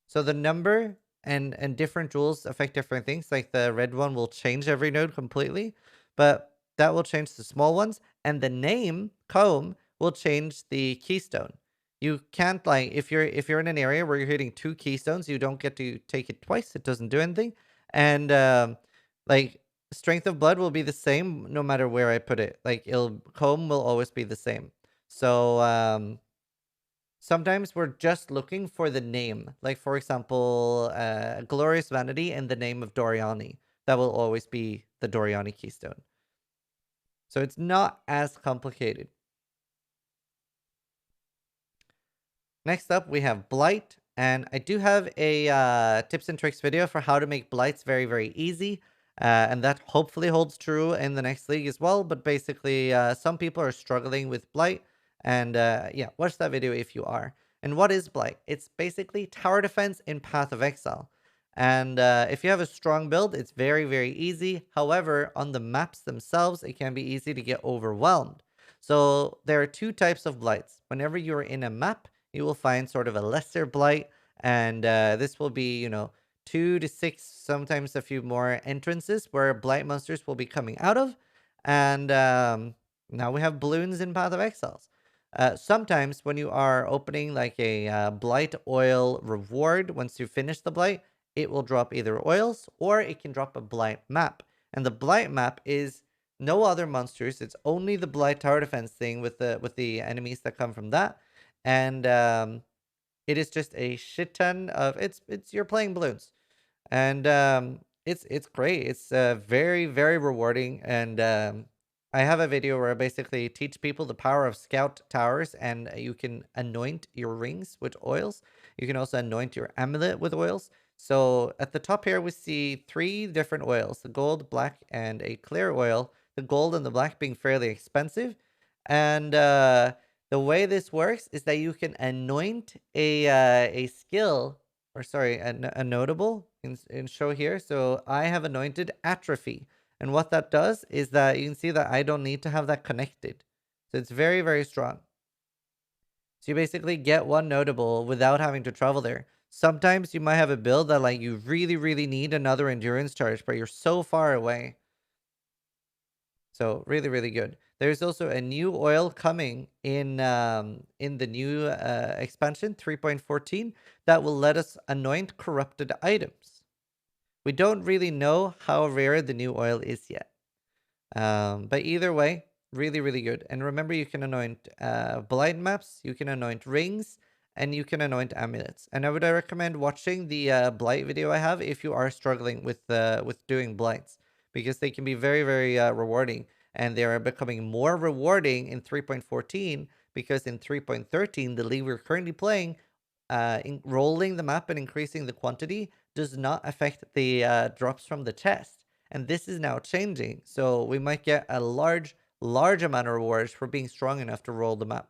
So the number and different jewels affect different things. Like the red one will change every node completely, but that will change the small ones. And the name, Comb, will change the keystone. You can't like if you're in an area where you're hitting 2 keystones, you don't get to take it twice. It doesn't do anything. And like Strength of Blood will be the same no matter where I put it. Like Comb will always be the same. So sometimes we're just looking for the name. Like for example, Glorious Vanity and the name of Doriani. That will always be the Doriani keystone. So it's not as complicated. Next up, we have Blight, and I do have a tips and tricks video for how to make Blights very, very easy, and that hopefully holds true in the next league as well, but basically, some people are struggling with Blight, and yeah, watch that video if you are. And what is Blight? It's basically tower defense in Path of Exile. And if you have a strong build, it's very, very easy. However, on the maps themselves, it can be easy to get overwhelmed. So there are 2 types of Blights. Whenever you're in a map, you will find sort of a lesser Blight, and this will be, 2 to 6, sometimes a few more entrances where Blight monsters will be coming out of. And now we have balloons in Path of Exiles. Sometimes when you are opening like a Blight oil reward, once you finish the Blight, it will drop either oils or it can drop a Blight map. And the Blight map is no other monsters. It's only the Blight tower defense thing with the enemies that come from that. And it is just a shit ton of it's you're playing balloons. And It's great. It's very very rewarding, and I have a video where I basically teach people the power of scout towers, and you can anoint your rings with oils. You can also anoint your amulet with oils. So at the top here, we see three different oils: the gold, black, and a clear oil. The gold and the black being fairly expensive, and the way this works is that you can anoint a skill, or sorry, a notable in show here. So I have anointed Atrophy. And what that does is that you can see that I don't need to have that connected. So it's very, very strong. So you basically get one notable without having to travel there. Sometimes you might have a build that like you really, really need another endurance charge, but you're so far away. So really, really good. There's also a new oil coming in the new expansion 3.14 that will let us anoint corrupted items. We don't really know how rare the new oil is yet. But either way, really, really good. And remember, you can anoint blight maps, you can anoint rings, and you can anoint amulets. And I would recommend watching the blight video I have if you are struggling with doing blights, because they can be very, very rewarding. And they are becoming more rewarding in 3.14 because in 3.13, the league we're currently playing, rolling the map and increasing the quantity does not affect the drops from the chest. And this is now changing. So we might get a large, large amount of rewards for being strong enough to roll the map.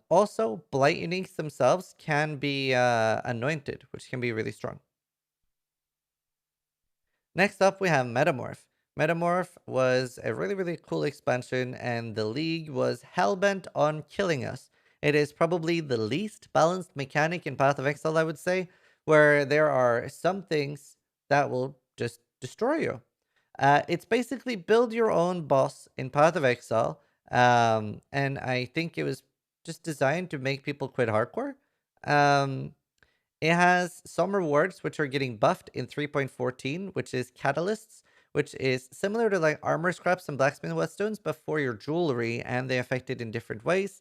Also, Blight uniques themselves can be anointed, which can be really strong. Next up, we have Metamorph. Metamorph was a really, really cool expansion, and the league was hellbent on killing us. It is probably the least balanced mechanic in Path of Exile, I would say, where there are some things that will just destroy you. It's basically build your own boss in Path of Exile, and I think it was just designed to make people quit hardcore. Um, it has some rewards which are getting buffed in 3.14, which is catalysts, which is similar to like armor scraps and blacksmith whetstones, but for your jewelry, and they affect it in different ways.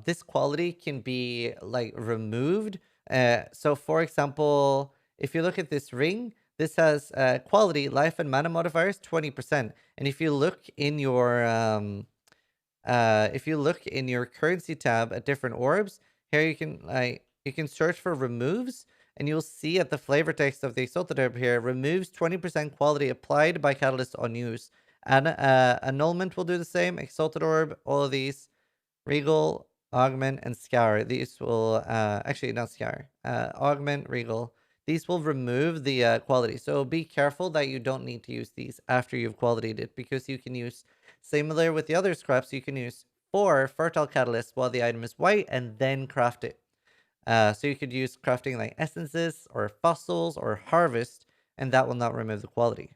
This quality can be like removed. So for example, if you look at this ring, this has quality, life, and mana modifiers 20%. And if you look in your currency tab at different orbs, here you can search for removes, and you'll see at the flavor text of the Exalted Orb here, removes 20% quality applied by Catalyst on use. And annulment will do the same. Exalted Orb, all of these, Regal, Augment, and Scour. These will actually not Scour. Augment, Regal. These will remove the quality. So be careful that you don't need to use these after you've qualitied it, because you can use, similar with the other scraps, you can use 4 fertile catalysts while the item is white and then craft it. So you could use crafting like essences or fossils or harvest, and that will not remove the quality.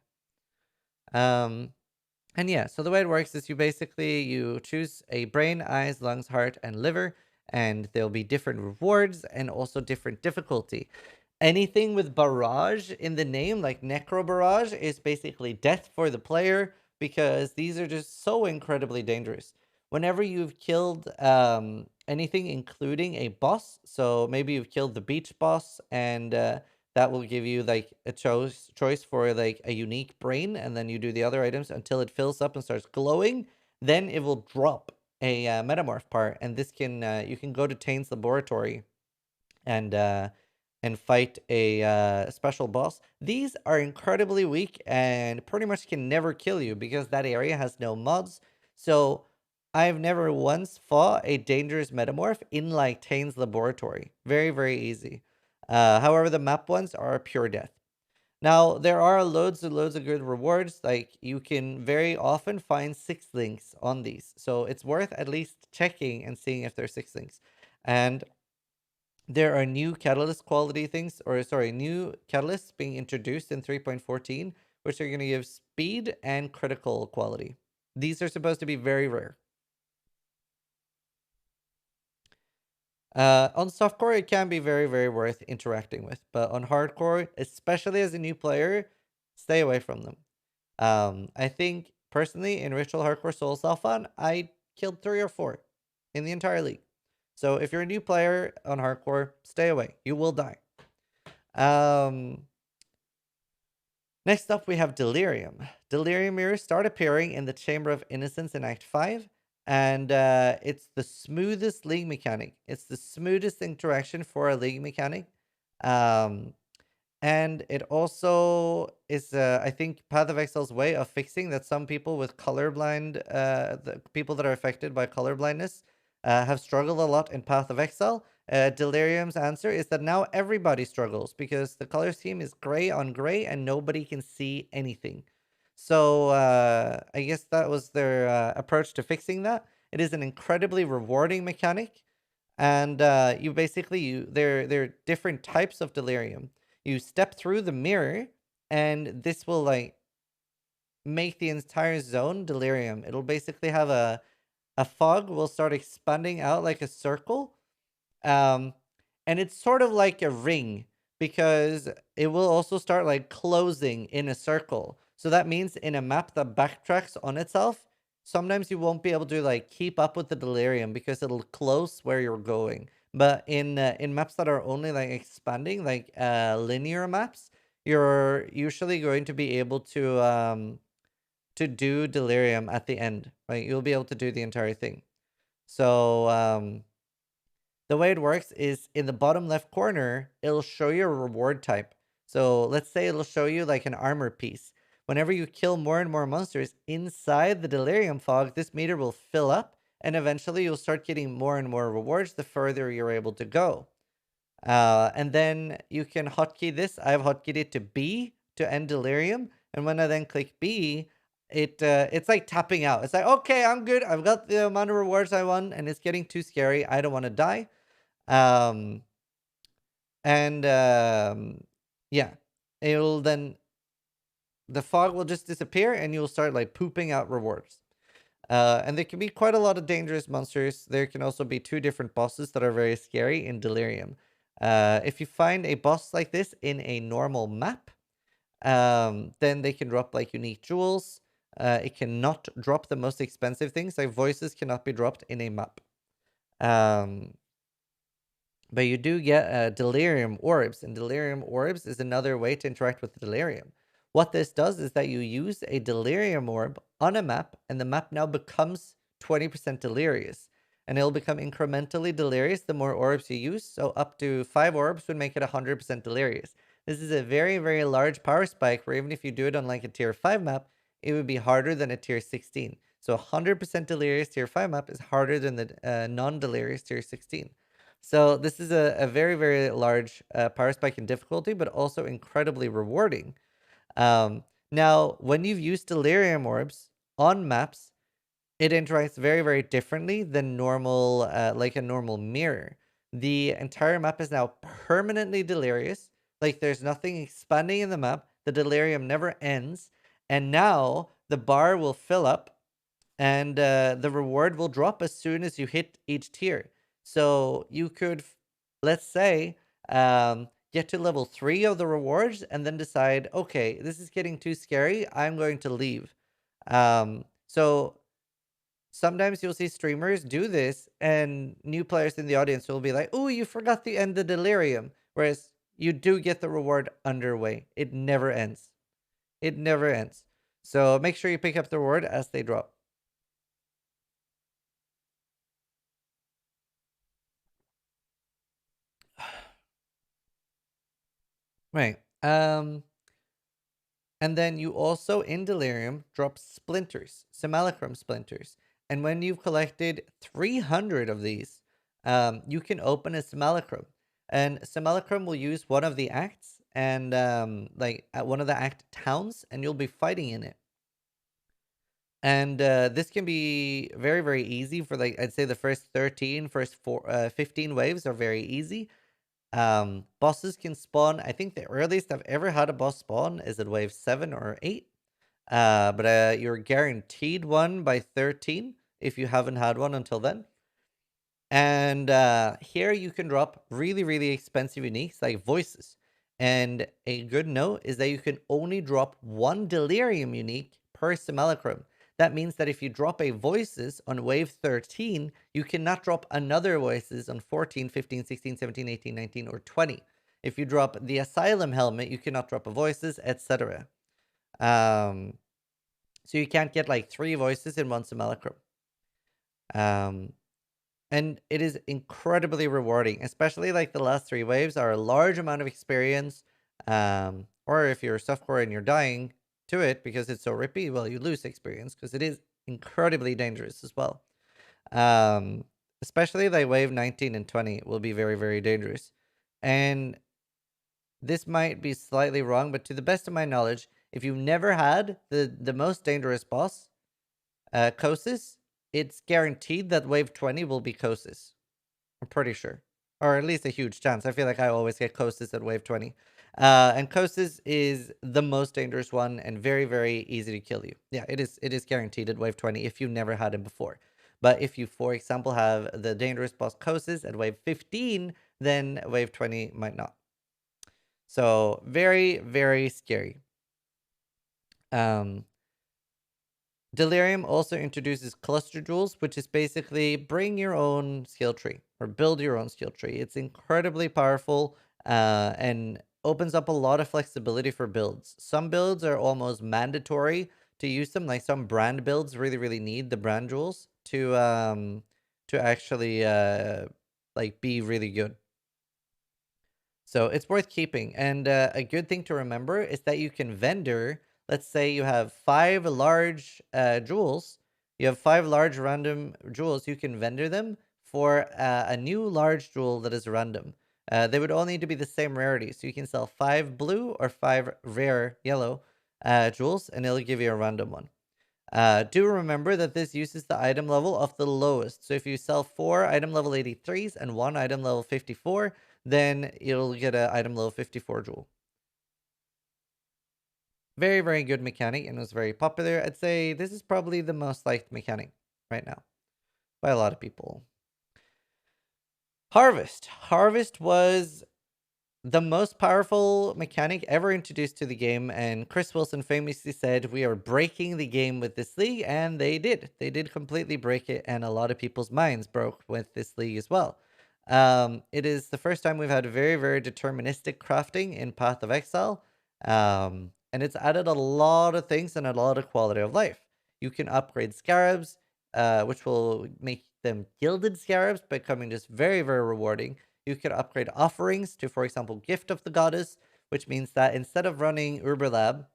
And yeah, so the way it works is you choose a brain, eyes, lungs, heart, and liver, and there'll be different rewards and also different difficulty. Anything with barrage in the name, like Necro Barrage, is basically death for the player, because these are just so incredibly dangerous. Whenever you've killed anything, including a boss, so maybe you've killed the beach boss, and that will give you like a choice for like a unique brain, and then you do the other items until it fills up and starts glowing. Then it will drop a metamorph part, and this can you can go to Tain's laboratory and fight a special boss. These are incredibly weak and pretty much can never kill you because that area has no mods. So I've never once fought a dangerous metamorph in like Tain's laboratory. Very, very easy. However, the map ones are pure death. Now, there are loads and loads of good rewards. Like, you can very often find 6 links on these. So it's worth at least checking and seeing if there's 6 links. And there are new catalyst quality things, or sorry, new catalysts being introduced in 3.14, which are going to give speed and critical quality. These are supposed to be very rare. On softcore, it can be very, very worth interacting with, but on hardcore, especially as a new player, stay away from them. I think personally in Ritual Hardcore Soul Self-On, I killed 3 or 4 in the entire league. So if you're a new player on hardcore, stay away. You will die. Next up, we have Delirium. Delirium mirrors start appearing in the Chamber of Innocence in Act 5, and it's the smoothest league mechanic. It's the smoothest interaction for a league mechanic. Um, and it also is, I think, Path of Exile's way of fixing that some people with colorblind, the people that are affected by colorblindness, have struggled a lot in Path of Exile. Delirium's answer is that now everybody struggles because the color scheme is gray on gray and nobody can see anything. So I guess that was their approach to fixing that. It is an incredibly rewarding mechanic, and you basically there are different types of delirium. You step through the mirror, and this will like make the entire zone delirium. It'll basically have a fog will start expanding out like a circle, um, and it's sort of like a ring because it will also start like closing in a circle. So that means in a map that backtracks on itself, sometimes you won't be able to like keep up with the delirium because it'll close where you're going. But in maps that are only like expanding, like linear maps, you're usually going to be able to do delirium at the end. Right, you'll be able to do the entire thing. So the way it works is in the bottom left corner, it'll show you a reward type. So let's say it'll show you like an armor piece. Whenever you kill more and more monsters inside the delirium fog, this meter will fill up, and eventually you'll start getting more and more rewards the further you're able to go. And then you can hotkey this. I've hotkeyed it to B to end delirium, and when I then click B, it's like tapping out. It's like, okay, I'm good. I've got the amount of rewards I want, and it's getting too scary. I don't want to die. Um, and yeah, it'll then the fog will just disappear, and you'll start like pooping out rewards. And there can be quite a lot of dangerous monsters. There can also be two different bosses that are very scary in Delirium. If you find a boss like this in a normal map, then they can drop like unique jewels. It cannot drop the most expensive things, like voices cannot be dropped in a map. But you do get delirium orbs, and delirium orbs is another way to interact with delirium. What this does is that you use a delirium orb on a map, and the map now becomes 20% delirious. And it'll become incrementally delirious the more orbs you use, so up to 5 orbs would make it 100% delirious. This is a very, very large power spike, where even if you do it on like a tier 5 map, it would be harder than a tier 16. So 100% delirious tier 5 map is harder than the non-delirious tier 16. So this is a very, very large power spike in difficulty, but also incredibly rewarding. Now, when you've used Delirium Orbs on maps, it interacts very, very differently than normal, like a normal mirror. The entire map is now permanently delirious. Like there's nothing expanding in the map. The delirium never ends. And now the bar will fill up, and the reward will drop as soon as you hit each tier. So you could, let's say, get to level 3 of the rewards and then decide, okay, this is getting too scary. I'm going to leave. So sometimes you'll see streamers do this, and new players in the audience will be like, oh, you forgot to end the delirium. Whereas you do get the reward underway. It never ends. It never ends. So make sure you pick up the reward as they drop. Right. And then you also in Delirium drop splinters, simulacrum splinters. And when you've collected 300 of these, you can open a simulacrum. And simulacrum will use one of the acts, and like at one of the act towns, and you'll be fighting in it. And this can be very, very easy for, like, I'd say the first 15 waves are very easy. Bosses can spawn. I think the earliest I've ever had a boss spawn is at wave 7 or 8. But you're guaranteed one by 13 if you haven't had one until then. And here you can drop really, really expensive uniques like voices. And a good note is that you can only drop one delirium unique per simulacrum. That means that if you drop a Voices on wave 13, you cannot drop another Voices on 14, 15, 16, 17, 18, 19, or 20. If you drop the Asylum helmet, you cannot drop a Voices, etc. So you can't get like 3 Voices in one Simulacrum. And it is incredibly rewarding, especially like the last 3 waves are a large amount of experience. Or if you're softcore and you're dying to it because it's so rippy, well, you lose experience because it is incredibly dangerous as well. Especially like wave 19 and 20 will be very, very dangerous. And this might be slightly wrong, but to the best of my knowledge, if you've never had the most dangerous boss, Kosis, it's guaranteed that wave 20 will be Kosis. I'm pretty sure. Or at least a huge chance. I feel like I always get Kosis at wave 20. And Kosis is the most dangerous one and very, very easy to kill you. Yeah, it is guaranteed at wave 20 if you never had him before. But if you, for example, have the dangerous boss Kosis at wave 15, then wave 20 might not. So very, very scary. Delirium also introduces cluster jewels, which is basically bring your own skill tree or build your own skill tree. It's incredibly powerful and opens up a lot of flexibility for builds. Some builds are almost mandatory to use them. Like some brand builds really, really need the brand jewels to actually like be really good. So it's worth keeping. And a good thing to remember is that you can vendor. Let's say you have 5 large jewels. You have 5 large random jewels. You can vendor them for a new large jewel that is random. They would all need to be the same rarity. So you can sell 5 blue or 5 rare yellow jewels, and it'll give you a random one. Do remember that this uses the item level of the lowest. So if you sell 4 item level 83s and 1 item level 54, then you'll get an item level 54 jewel. Very, very good mechanic, and it was very popular. I'd say this is probably the most liked mechanic right now by a lot of people. Harvest. Harvest was the most powerful mechanic ever introduced to the game, and Chris Wilson famously said, "We are breaking the game with this league," and they did. They did completely break it, and a lot of people's minds broke with this league as well. It is the first time we've had very, very deterministic crafting in Path of Exile, and it's added a lot of things and a lot of quality of life. You can upgrade scarabs, which will make them gilded scarabs, becoming just very, very rewarding. You can upgrade offerings to, for example, Gift of the Goddess, which means that instead of running Uber Lab,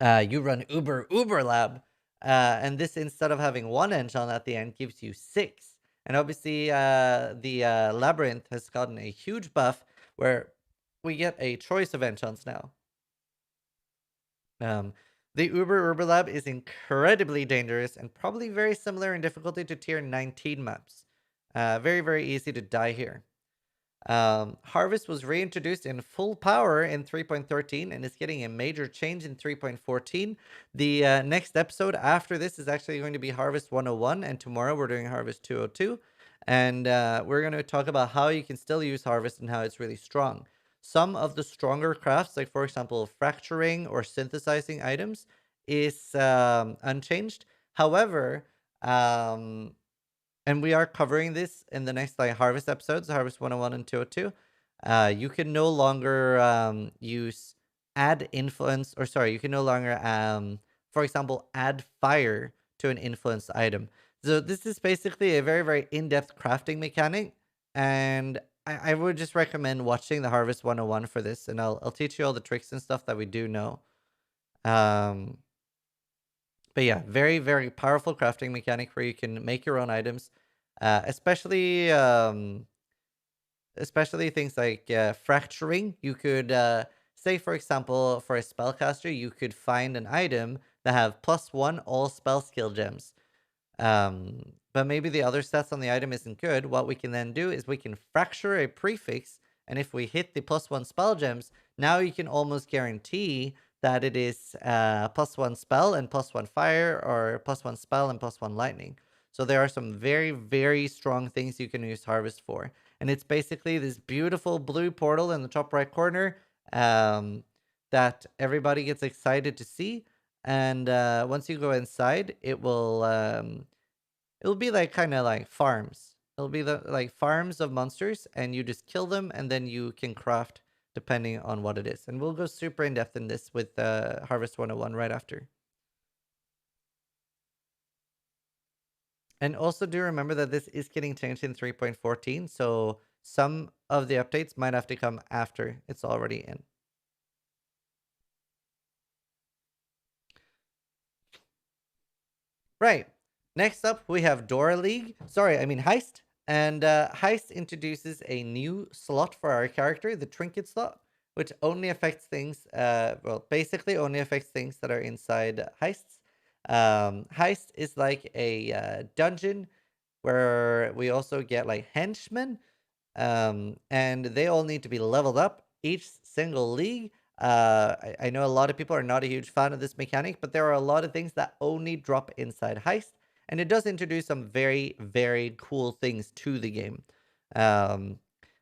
you run Uber Lab. And this, instead of having 1 enchant at the end, gives you 6. And obviously, the Labyrinth has gotten a huge buff where we get a choice of enchants now. The Uber Lab is incredibly dangerous and probably very similar in difficulty to tier 19 maps. Very, very easy to die here. Harvest was reintroduced in full power in 3.13 and is getting a major change in 3.14. The next episode after this is actually going to be Harvest 101, and tomorrow we're doing Harvest 202. And we're going to talk about how you can still use Harvest and how it's really strong. Some of the stronger crafts, like for example, fracturing or synthesizing items, is unchanged. However, and we are covering this in the next like Harvest episodes, Harvest 101 and 202. You can no longer use add influence, or sorry, you can no longer, for example, add fire to an influenced item. So this is basically a very, very in-depth crafting mechanic, and I would just recommend watching the Harvest 101 for this, and I'll teach you all the tricks and stuff that we do know. But yeah, very, very powerful crafting mechanic where you can make your own items, especially things like fracturing. You could say, for example, for a spellcaster, you could find an item that have +1 all spell skill gems. But maybe the other stats on the item isn't good. What we can then do is we can fracture a prefix, and if we hit the +1 spell gems, now you can almost guarantee that it is +1 spell and +1 fire, or +1 spell and +1 lightning. So there are some very, very strong things you can use Harvest for. And it's basically this beautiful blue portal in the top right corner that everybody gets excited to see. and once you go inside, it'll be like kind of like farms. It'll be like farms of monsters, and you just kill them, and then you can craft depending on what it is. And we'll go super in depth in this with Harvest 101 right after. And also do remember that this is getting changed in 3.14, so some of the updates might have to come after it's already in. Right. Next up, we have Dora League. Sorry, I mean Heist. And Heist introduces a new slot for our character, the Trinket slot, which only affects things, well, basically only affects things that are inside Heists. Heist is like a dungeon where we also get like henchmen, and they all need to be leveled up each single league. I know a lot of people are not a huge fan of this mechanic, but there are a lot of things that only drop inside Heist, and it does introduce some very, very cool things to the game. Um,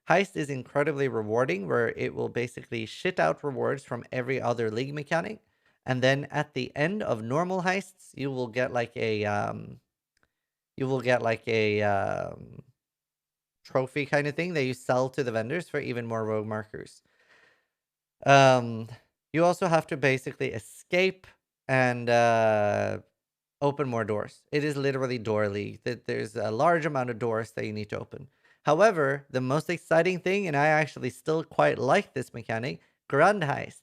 Heist is incredibly rewarding, where it will basically shit out rewards from every other league mechanic, and then at the end of normal heists, you will get like a trophy kind of thing that you sell to the vendors for even more rogue markers. Um, you also have to basically escape and open more doors. It is literally door league. That there's a large amount of doors that you need to open. However, the most exciting thing, and I actually still quite like this mechanic, grand heists.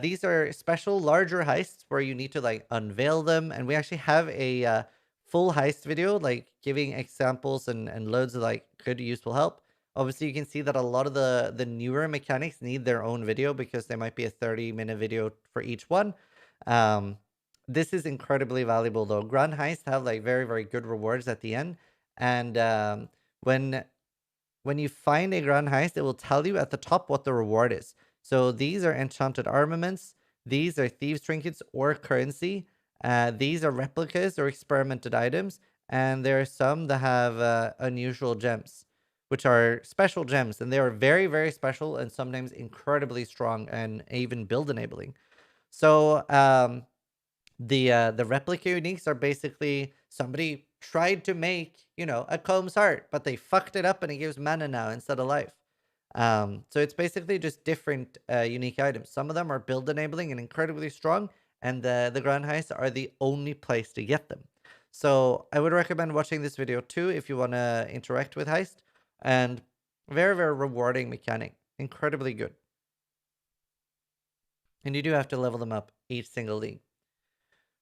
These are special larger heists where you need to like unveil them, and we actually have a full heist video, like giving examples and loads of like good useful help. Obviously, you can see that a lot of the newer mechanics need their own video because there might be a 30-minute video for each one. Um, this is incredibly valuable though. Grand heists have like very, very good rewards at the end, and when when you find a grand heist, it will tell you at the top what the reward is. So these are enchanted armaments, these are thieves trinkets or currency, these are replicas or experimented items, and there are some that have unusual gems, which are special gems, and they are very, very special and sometimes incredibly strong and even build enabling. So the replica uniques are basically somebody tried to make, a Combs heart, but they fucked it up and it gives mana now instead of life. So it's basically just different unique items. Some of them are build enabling and incredibly strong, and the grand heists are the only place to get them. So I would recommend watching this video too if you want to interact with heist, and very, very rewarding mechanic, incredibly good. And you do have to level them up each single league.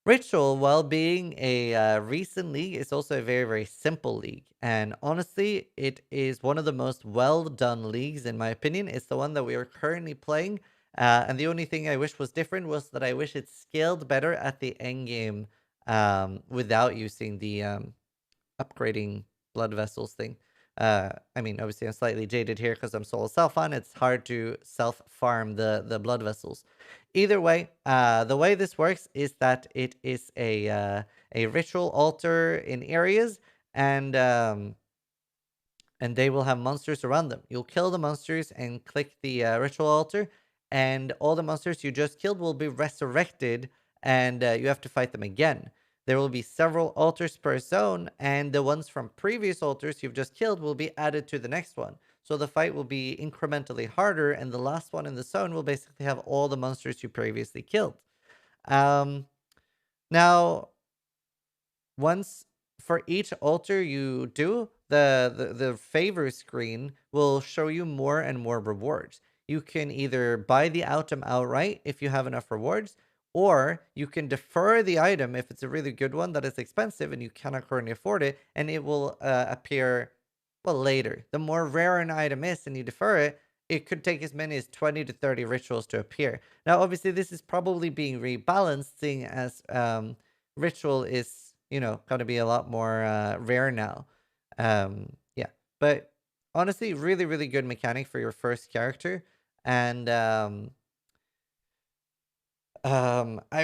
Ritual, while being a recent league, is also a very, very simple league. And honestly, it is one of the most well done leagues, in my opinion. It's the one that we are currently playing. And the only thing I wish was different was that I wish it scaled better at the end game without using the upgrading blood vessels thing. I mean, obviously, I'm slightly jaded here because I'm solo self on. It's hard to self farm the blood vessels. Either way, the way this works is that it is a ritual altar in areas, and they will have monsters around them. You'll kill the monsters and click the ritual altar, and all the monsters you just killed will be resurrected, and you have to fight them again. There will be several altars per zone, and the ones from previous altars you've just killed will be added to the next one. So the fight will be incrementally harder, and the last one in the zone will basically have all the monsters you previously killed. Um, Now, once for each altar you do, the favor screen will show you more and more rewards. You can either buy the item outright if you have enough rewards, or you can defer the item if it's a really good one that is expensive and you cannot currently afford it, and it will appear, well, later. The more rare an item is and you defer it, it could take as many as 20 to 30 rituals to appear. Now, obviously, this is probably being rebalanced, seeing as ritual is, going to be a lot more rare now. Yeah, but honestly, really, really good mechanic for your first character, and I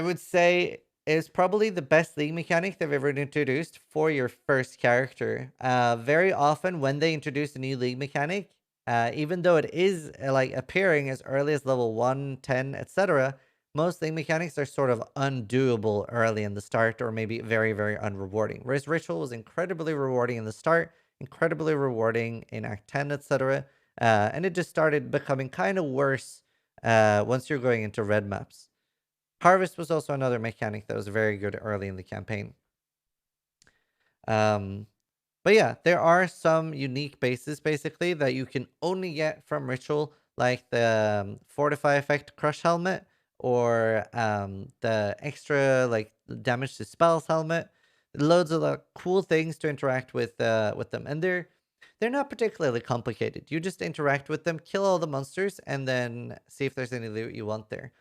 would say it's probably the best league mechanic they've ever introduced for your first character. Very often when they introduce a new league mechanic, even though it is like appearing as early as level 1, 10, etc., most thing mechanics are sort of undoable early in the start, or maybe very, very unrewarding. Whereas Ritual was incredibly rewarding in the start, incredibly rewarding in Act 10, etc. And it just started becoming kind of worse once you're going into red maps. Harvest was also another mechanic that was very good early in the campaign. But yeah, there are some unique bases basically that you can only get from Ritual, like the Fortify effect Crush Helmet, or the extra like damage to spells helmet. Loads of cool things to interact with them, and they're not particularly complicated. You just interact with them, kill all the monsters, and then see if there's any loot you want there.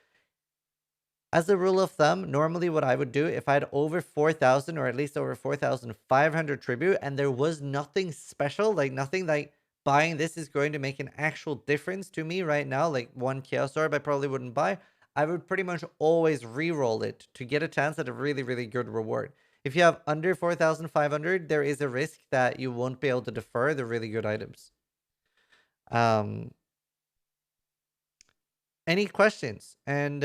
As a rule of thumb, normally what I would do if I had over 4,000 or at least over 4,500 tribute and there was nothing special, like nothing like buying this is going to make an actual difference to me right now, like one Chaos Orb I probably wouldn't buy, I would pretty much always re-roll it to get a chance at a really, really good reward. If you have under 4,500, there is a risk that you won't be able to defer the really good items. Any questions? And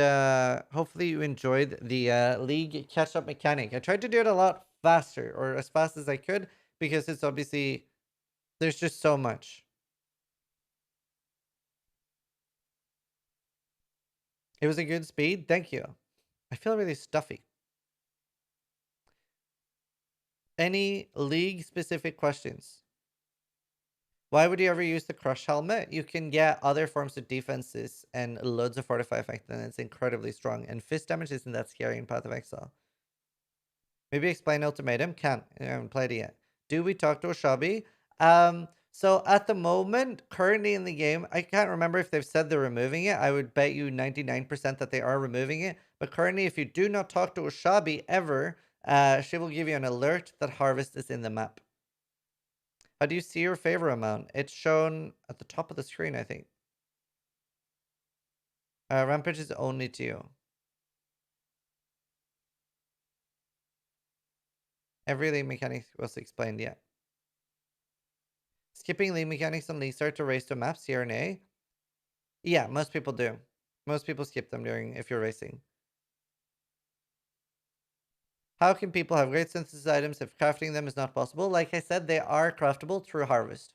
hopefully you enjoyed the league catch-up mechanic. I tried to do it a lot faster, or as fast as I could, because it's obviously, there's just so much. It was a good speed. Thank you. I feel really stuffy. Any league-specific questions? Why would you ever use the Crush Helmet? You can get other forms of defenses and loads of Fortify effect, and it's incredibly strong. And fist damage isn't that scary in Path of Exile. Maybe explain Ultimatum. Can't. I haven't played it yet. Do we talk to Oshabi? So at the moment, currently in the game, I can't remember if they've said they're removing it. I would bet you 99% that they are removing it. But currently, if you do not talk to Oshabi ever, she will give you an alert that Harvest is in the map. How do you see your favor amount? It's shown at the top of the screen, I think. Rampage is only to you. Every league mechanic was explained yet. Skipping league mechanics on league start to race to maps, here and A. Yeah, most people do. Most people skip them during if you're racing. How can people have great synthesis items if crafting them is not possible? Like I said, they are craftable through Harvest.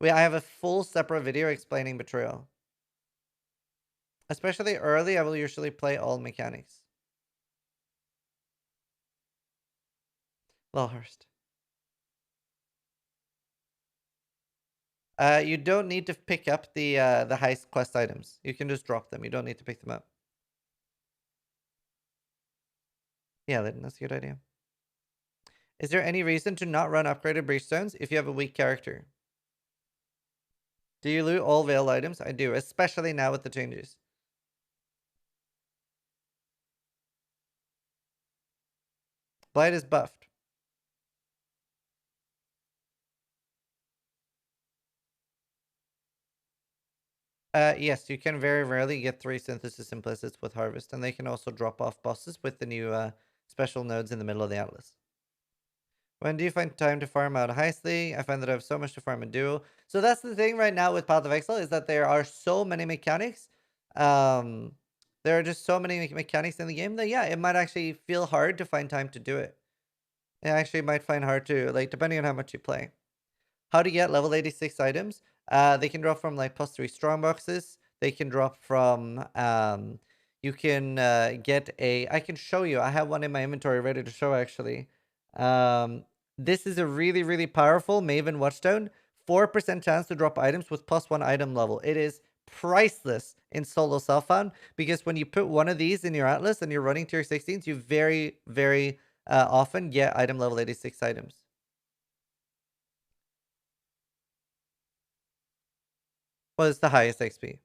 I have a full separate video explaining Betrayal. Especially early, I will usually play all mechanics. Lawhurst. You don't need to pick up the heist quest items. You can just drop them. You don't need to pick them up. Yeah, that's a good idea. Is there any reason to not run upgraded breachstones if you have a weak character? Do you loot all veil items? I do, especially now with the changes. Blight is buffed. Yes, you can very rarely get 3 synthesis implicits with Harvest, and they can also drop off bosses with the new special nodes in the middle of the Atlas. When do you find time to farm out Heist League? I find that I have so much to farm in Duo. So that's the thing right now with Path of Exile, is that there are so many mechanics. There are just so many mechanics in the game that, yeah, it might actually feel hard to find time to do it. It actually might find hard to, like, depending on how much you play. How to get level 86 items? They can drop from like +3 strong boxes. They can drop from you can get a, I can show you. I have one in my inventory ready to show actually. This is a really, really powerful Maven Watchstone. 4% chance to drop items with +1 item level. It is priceless in solo self-found, because when you put one of these in your Atlas and you're running tier 16s, you very, very often get item level 86 items. Well, it's the highest XP.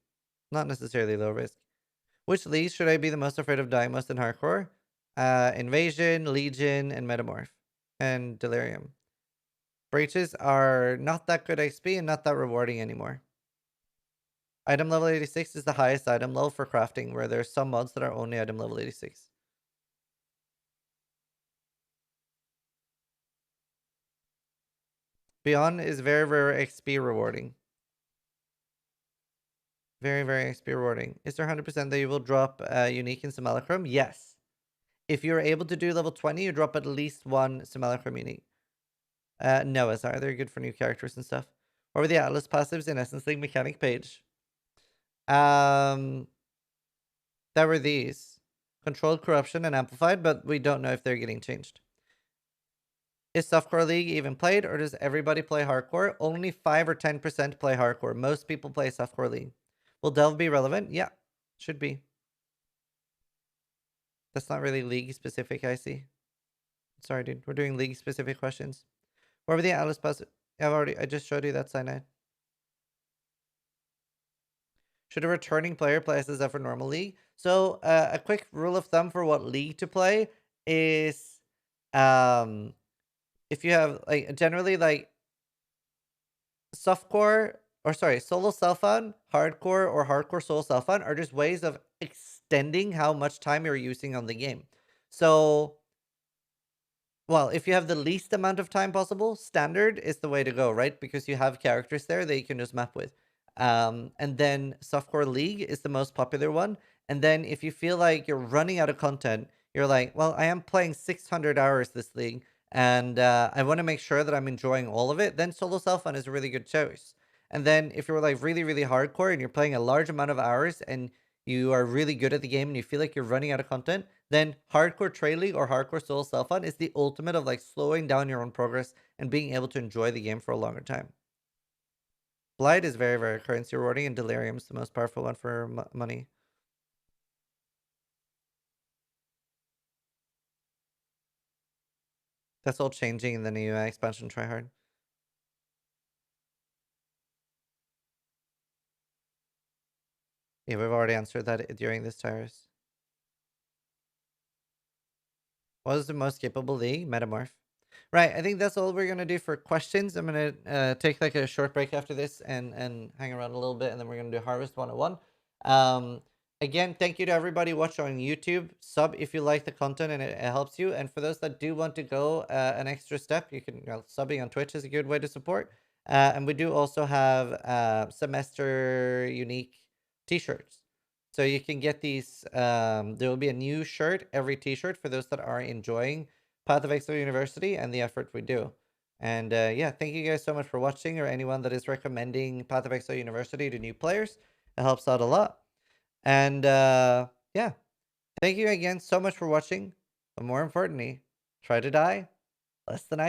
Not necessarily low risk. Which leagues should I be the most afraid of dying most in hardcore? Invasion, Legion, and Metamorph. And Delirium. Breaches are not that good XP and not that rewarding anymore. Item level 86 is the highest item level for crafting, where there are some mods that are only item level 86. Beyond is very rare XP rewarding. Very, very XP rewarding. Is there 100% that you will drop unique in Simulacrum? Yes. If you're able to do level 20, you drop at least one Simulacrum unique. No, Azar, they're good for new characters and stuff. What were the Atlas passives in Essence League mechanic page? That were these. Controlled Corruption and Amplified, but we don't know if they're getting changed. Is Softcore League even played, or does everybody play Hardcore? Only 5 or 10% play Hardcore. Most people play Softcore League. Will Delve be relevant? Yeah, should be. That's not really League specific, I see. Sorry, dude. We're doing League specific questions. What were the Atlas pass? I just showed you that cyanide. Should a returning player play SSF for normal league? So a quick rule of thumb for what league to play is if you have like generally like softcore or sorry, solo self-found, hardcore or hardcore solo self-found are just ways of extending how much time you're using on the game. So well, if you have the least amount of time possible, standard is the way to go, right? Because you have characters there that you can just map with. And then Softcore League is the most popular one. And then if you feel like you're running out of content, you're like, well, I am playing 600 hours this league, and I want to make sure that I'm enjoying all of it, then Solo Self-Fun is a really good choice. And then if you're like really, really hardcore and you're playing a large amount of hours and you are really good at the game and you feel like you're running out of content, then hardcore trail league or hardcore solo self fun is the ultimate of like slowing down your own progress and being able to enjoy the game for a longer time. Blight is very, very currency rewarding, and Delirium is the most powerful one for money. That's all changing in the new expansion tryhard. Yeah, we've already answered that during this Tyrus. What is the most capable league? Metamorph. Right, I think that's all we're gonna do for questions. I'm gonna take like a short break after this and hang around a little bit, and then we're gonna do Harvest 101. Again, thank you to everybody watching on YouTube. Sub if you like the content and it helps you. And for those that do want to go an extra step, you can subbing on Twitch is a good way to support. And we do also have semester unique T-shirts. So you can get these. There will be a new shirt every T-shirt for those that are enjoying Path of Exile University and the effort we do. And yeah, thank you guys so much for watching, or anyone that is recommending Path of Exile University to new players. It helps out a lot. And yeah, thank you again so much for watching. But more importantly, try to die less than I